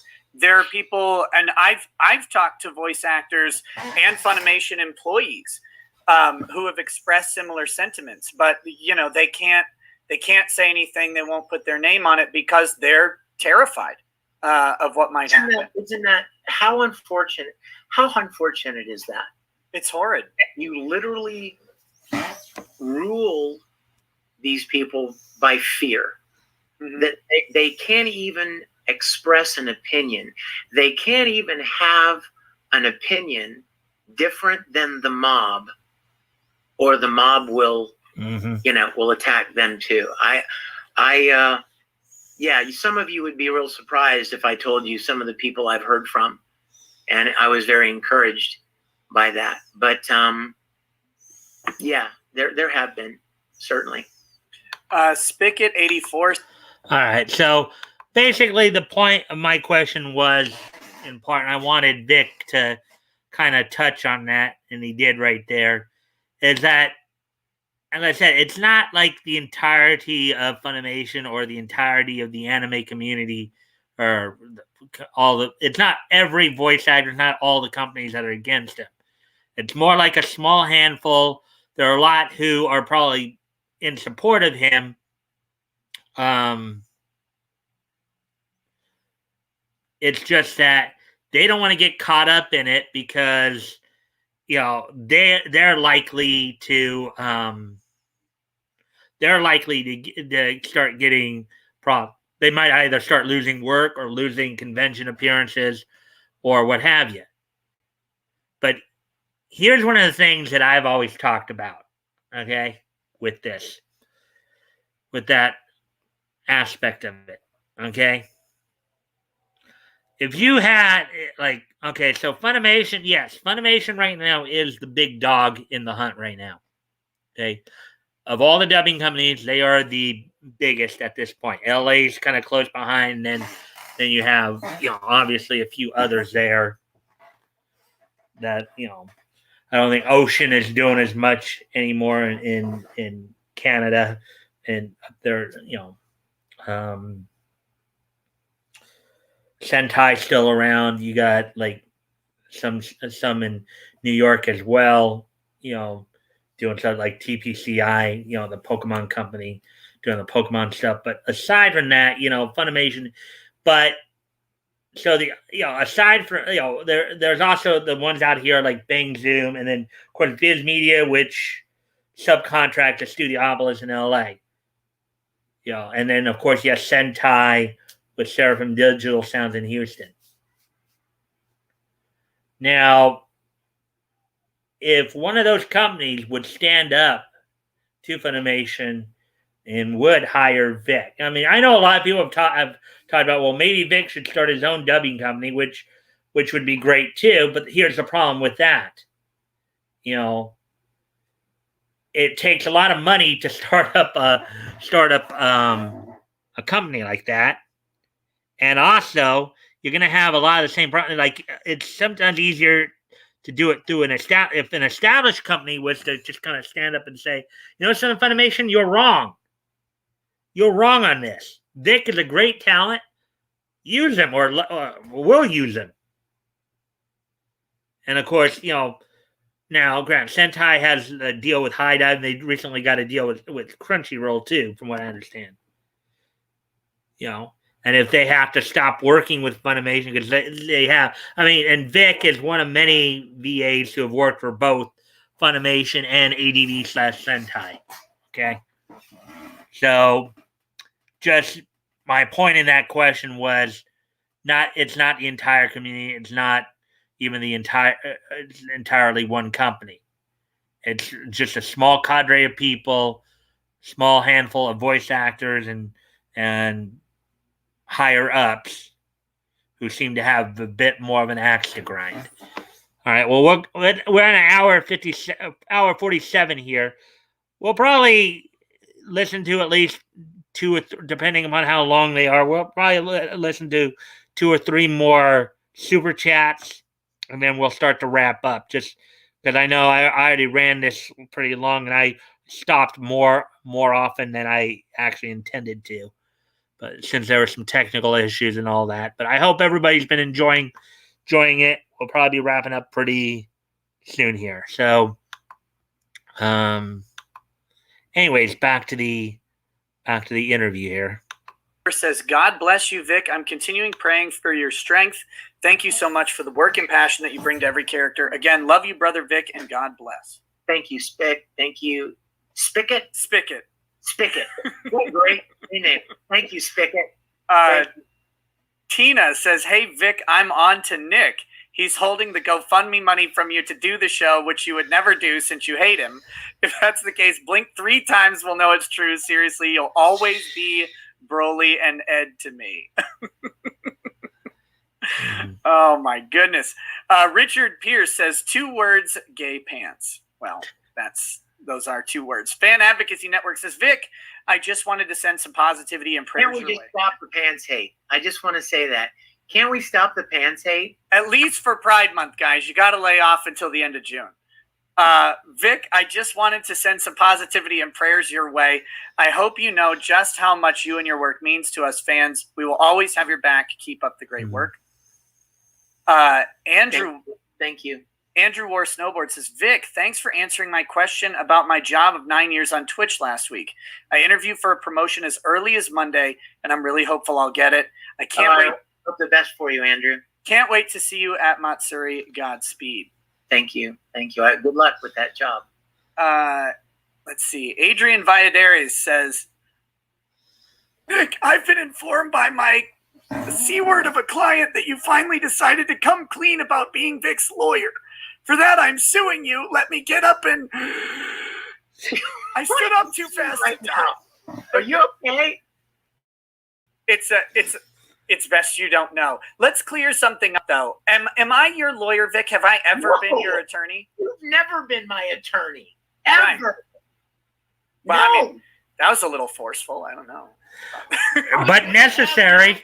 are people, and I've talked to voice actors and Funimation employees who have expressed similar sentiments, but they can't say anything. They won't put their name on it because they're terrified of what might happen. Isn't that how unfortunate? How unfortunate is that? It's horrid. You literally rule these people by fear. That they can't even express an opinion. They can't even have an opinion different than the mob, or the mob will, will attack them too. Some of you would be real surprised if I told you some of the people I've heard from, and I was very encouraged by that. But there have been, certainly. Spigot 84. All right, so basically the point of my question was, in part, and I wanted Vic to kind of touch on that, and he did right there, is that, as I said, it's not like the entirety of Funimation or the entirety of the anime community, or it's not every voice actor, not all the companies that are against him. It's more like a small handful. There are a lot who are probably in support of him. It's just that they don't want to get caught up in it because, they're likely to they're likely to start getting problems. They might either start losing work or losing convention appearances or what have you. But here's one of the things that I've always talked about, okay, with that aspect of it, okay? If you had, like, okay, so Funimation, yes, Funimation right now is the big dog in the hunt right now, okay? Of all the dubbing companies, they are the biggest at this point. LA's kind of close behind, and then you have, obviously a few others there that, I don't think Ocean is doing as much anymore in Canada, and up there, Sentai still around. You got like some in New York as well, doing stuff like TPCI, the Pokemon company, doing the Pokemon stuff. But aside from that, Funimation, but so aside from there's also the ones out here like Bang Zoom, and then of course Viz Media, which subcontract to Studiopolis in LA. And then of course yes, Sentai with Seraphim Digital Sounds in Houston. Now, if one of those companies would stand up to Funimation and would hire Vic, I mean, I know a lot of people have talked about, well, maybe Vic should start his own dubbing company, which would be great too. But here's the problem with that. It takes a lot of money to start up a company like that, and also you're going to have a lot of the same problem. Like, it's sometimes easier to do it through if an established company was to just kind of stand up and say, Son of Funimation, you're wrong. You're wrong on this. Vic is a great talent. Use him, or we'll use him. And of course, now, Grant, Sentai has a deal with High Dive. They recently got a deal with Crunchyroll too, from what I understand. And if they have to stop working with Funimation, because they have, and Vic is one of many VAs who have worked for both Funimation and ADV/Sentai. Okay. So, just my point in that question was it's not the entire community. It's not even it's entirely one company. It's just a small cadre of people, small handful of voice actors and higher ups who seem to have a bit more of an axe to grind. All right. Well, we're on an hour 47 here. We'll probably listen to at least two or depending upon how long they are. We'll probably listen to 2 or 3 more super chats, and then we'll start to wrap up. Just because I know I already ran this pretty long, and I stopped more often than I actually intended to. But since there were some technical issues and all that, but I hope everybody's been enjoying it. We'll probably be wrapping up pretty soon here. So, anyways, back to the interview here. Says, God bless you, Vic. I'm continuing praying for your strength. Thank you so much for the work and passion that you bring to every character. Again, love you, brother Vic, and God bless. Thank you, Spick. Thank you, Spicket. Spicket. Great name. Thank you, Spicket. Tina says, hey, Vic, I'm on to Nick. He's holding the GoFundMe money from you to do the show, which you would never do since you hate him. If that's the case, blink 3 times. We'll know it's true. Seriously, you'll always be Broly and Ed to me. Oh, my goodness. Richard Pierce says 2 words, gay pants. Well, those are 2 words. Fan Advocacy Network says, Vic, I just wanted to send some positivity and prayers. Can't we just stop the pants hate? I just want to say that. Can't we stop the pants hate? At least for Pride Month, guys. You got to lay off until the end of June. Vic, I just wanted to send some positivity and prayers your way. I hope you know just how much you and your work means to us fans. We will always have your back. Keep up the great work. Andrew. Thank you. Andrew War Snowboard says, Vic, thanks for answering my question about my job of 9 years on Twitch last week. I interviewed for a promotion as early as Monday, and I'm really hopeful I'll get it. I can't wait. Hope the best for you, Andrew. Can't wait to see you at Matsuri. Godspeed. Thank you. Good luck with that job. let's see. Adrian Valladares says, Vic, I've been informed by the C-word of a client that you finally decided to come clean about being Vic's lawyer. For that, I'm suing you. Let me get up and... I stood up too fast right now. Are you okay? It's best you don't know. Let's clear something up, though. Am I your lawyer, Vic? Have I ever been your attorney? You've never been my attorney. Ever. Right. Well, no. I mean, that was a little forceful. I don't know. But necessary.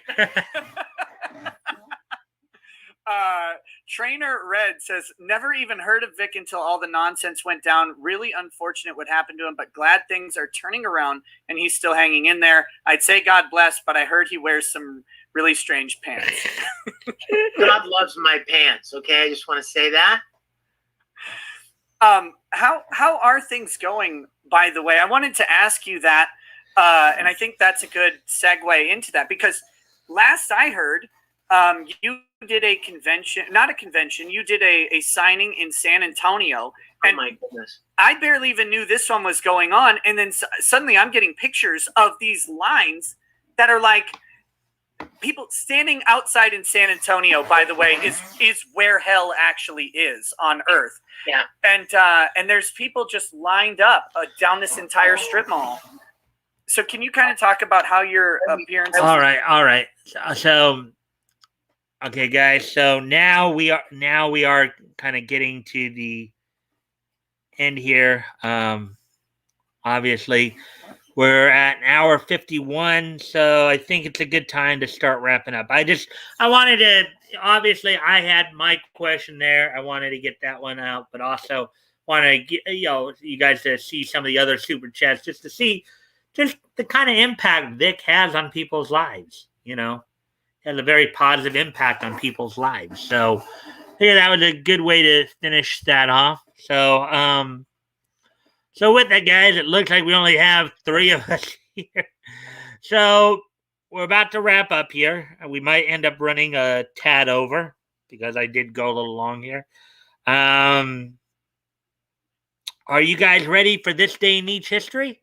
Trainer Red says, never even heard of Vic until all the nonsense went down. Really unfortunate what happened to him, but glad things are turning around and he's still hanging in there. I'd say God bless, but I heard he wears some really strange pants. God loves my pants, okay? I just want to say that. How are things going, by the way? I wanted to ask you that, and I think that's a good segue into that, because last I heard, you did a convention, not a convention, you did a signing in San Antonio. And oh my goodness. I barely even knew this one was going on. And then suddenly I'm getting pictures of these lines that are like, people standing outside in San Antonio, by the way, is where hell actually is on Earth. Yeah. And there's people just lined up down this entire strip mall. So can you kind of talk about how your appearance? All right. So, okay, guys. So now we are kind of getting to the end here. Obviously, we're at an hour 51, so I think it's a good time to start wrapping up. I wanted to, obviously, I had my question there. I wanted to get that one out, but also wanted to get, you guys to see some of the other super chats, just to see just the kind of impact Vic has on people's lives. Has a very positive impact on people's lives. So I figured that was a good way to finish that off. So with that, guys, it looks like we only have 3 of us here. So we're about to wrap up here. We might end up running a tad over because I did go a little long here. Are you guys ready for this day in Nietzsche history?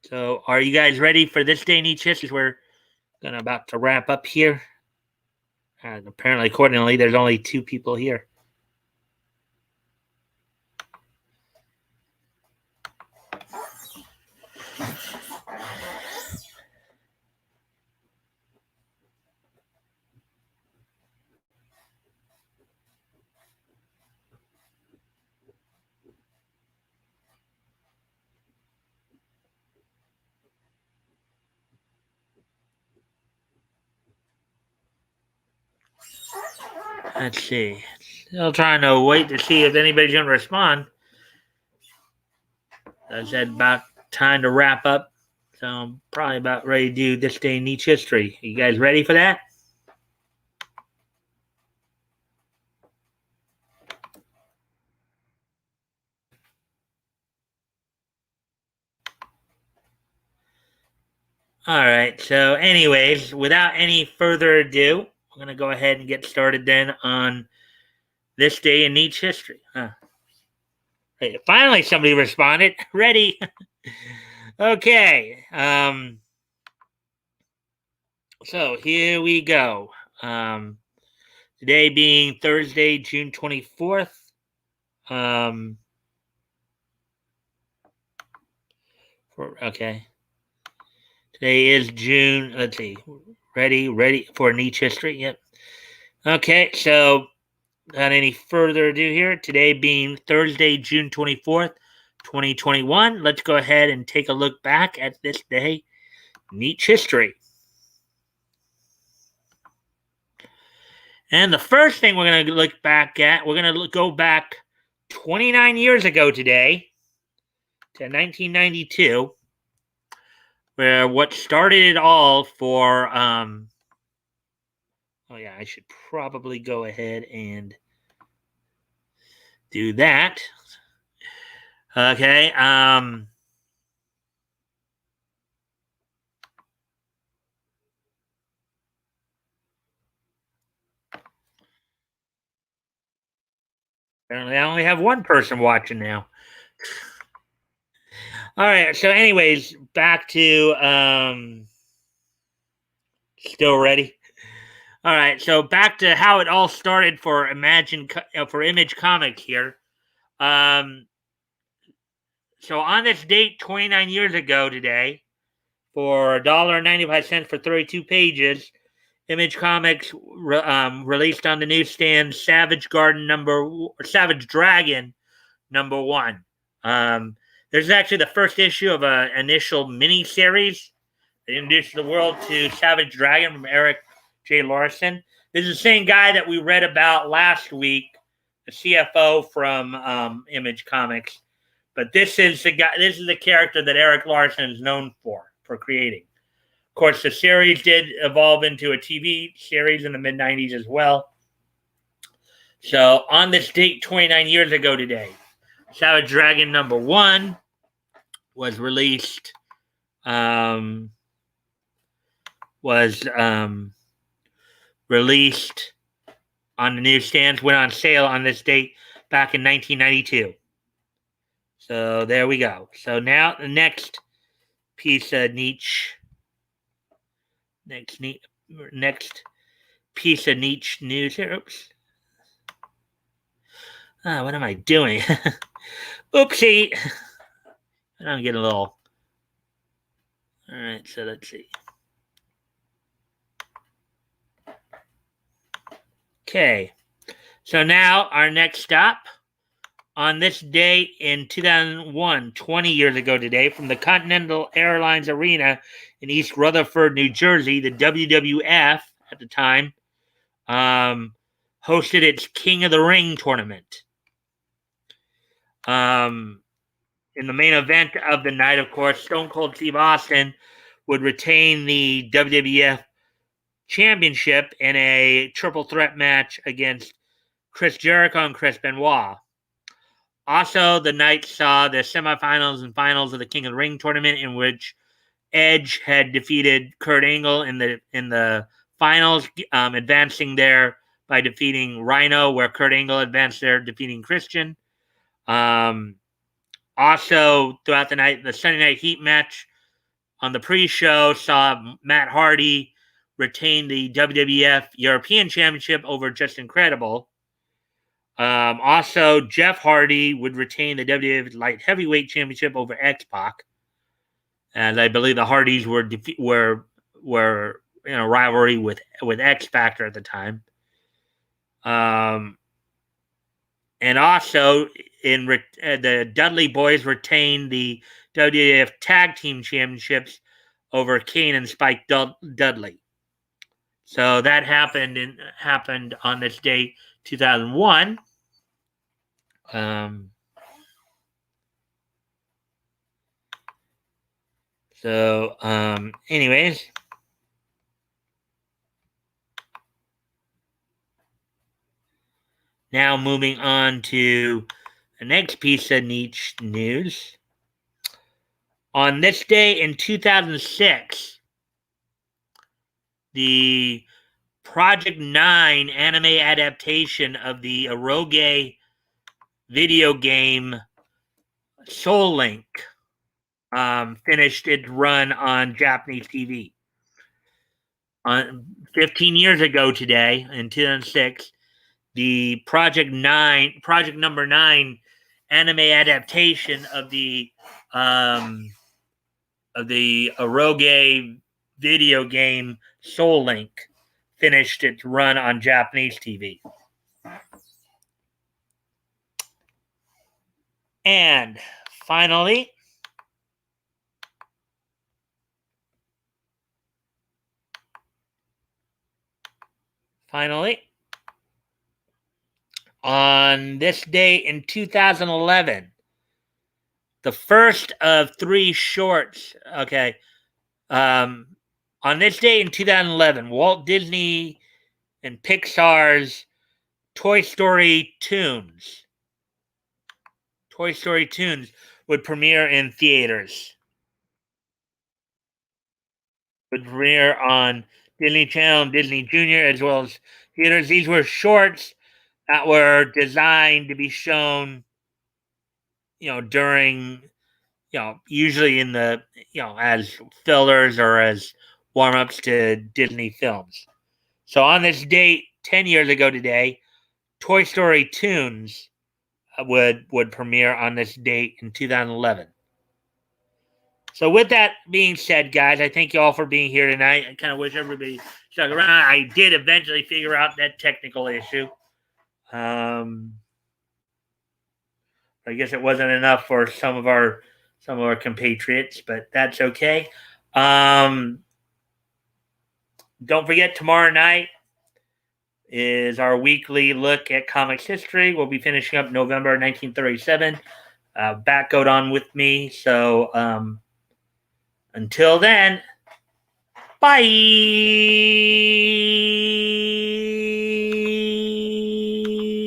So are you guys ready for this day in Nietzsche history? We're about to wrap up here. And apparently, accordingly, there's only 2 people here. Let's see. Still trying to wait to see if anybody's going to respond. I said about time to wrap up. So I'm probably about ready to do this day in Nietzsche history. You guys ready for that? All right. So anyways, without any further ado, I'm going to go ahead and get started then on this day in Nietzsche history. Hey, finally, somebody responded. Ready? Okay. So here we go. Today being Thursday, June 24th. Okay. Today is June. Let's see. Ready for Nietzsche history? Yep. Okay. So, without any further ado here, today being Thursday, June 24th, 2021, let's go ahead and take a look back at this day, Nietzsche history. And the first thing we're going to look back at, we're going to go back 29 years ago today to 1992, where what started it all for, oh yeah, I should probably go ahead and do that. Okay. I only have one person watching now. All right. So, anyways, back to still ready. All right. So back to how it all started for Image Comics here. So on this date, 29 years ago today, for $1.95 for 32 pages, Image Comics released on the newsstand Savage Dragon #1. This is actually the first issue of an initial mini-series that introduced the world to Savage Dragon from Eric J. Larson. This is the same guy that we read about last week, the CFO from Image Comics. But this is the guy. This is the character that Eric Larson is known for creating. Of course, the series did evolve into a TV series in the mid-90s as well. So on this date, 29 years ago today, Savage Dragon #1 was released. Released on the newsstands, went on sale on this date back in 1992. So there we go. So now the next piece of niche piece of niche news here. Oops. What am I doing? Oopsie. I'm getting a little. All right, so let's see. Okay, so now our next stop. On this day in 2001, 20 years ago today, from the Continental Airlines Arena in East Rutherford, New Jersey, the WWF at the time hosted its King of the Ring tournament. In the main event of the night, of course, Stone Cold Steve Austin would retain the WWF Championship in a triple threat match against Chris Jericho and Chris Benoit. Also, the night saw the semifinals and finals of the King of the Ring tournament, in which Edge had defeated Kurt Angle in the finals, advancing there by defeating Rhino, where Kurt Angle advanced there, defeating Christian. Also, throughout the night, the Sunday Night Heat match on the pre-show saw Matt Hardy retain the WWF European Championship over Justin Credible. Also, Jeff Hardy would retain the WWF Light Heavyweight Championship over X-Pac, and I believe the Hardys were in a rivalry with X Factor at the time. And also, the Dudley Boys retained the WWF Tag Team Championships over Kane and Spike Dudley. So that happened on this day, 2001. Anyways, now moving on to the next piece of niche news. On this day in 2006, the Project 9 anime adaptation of the eroge video game Soul Link finished its run on Japanese TV. 15 years ago today, in 2006, the Project number 9 anime adaptation of the eroge video game Soul Link finished its run on Japanese TV. And finally, on this day in 2011, the first of 3 shorts. Okay. On this day in 2011, Walt Disney and Pixar's Toy Story Toons Toy Story Toons would premiere in theaters. Would premiere on Disney Channel and Disney Junior as well as theaters. These were shorts that were designed to be shown, during, usually in the, as fillers or as warm-ups to Disney films. So on this date, 10 years ago today, Toy Story Toons would premiere on this date in 2011. So with that being said, guys, I thank you all for being here tonight. I kind of wish everybody stuck around. I did eventually figure out that technical issue. I guess it wasn't enough for some of our compatriots, but that's okay. Don't forget, tomorrow night is our weekly look at comics history. We'll be finishing up November 1937. Back goat on with me. So until then, bye.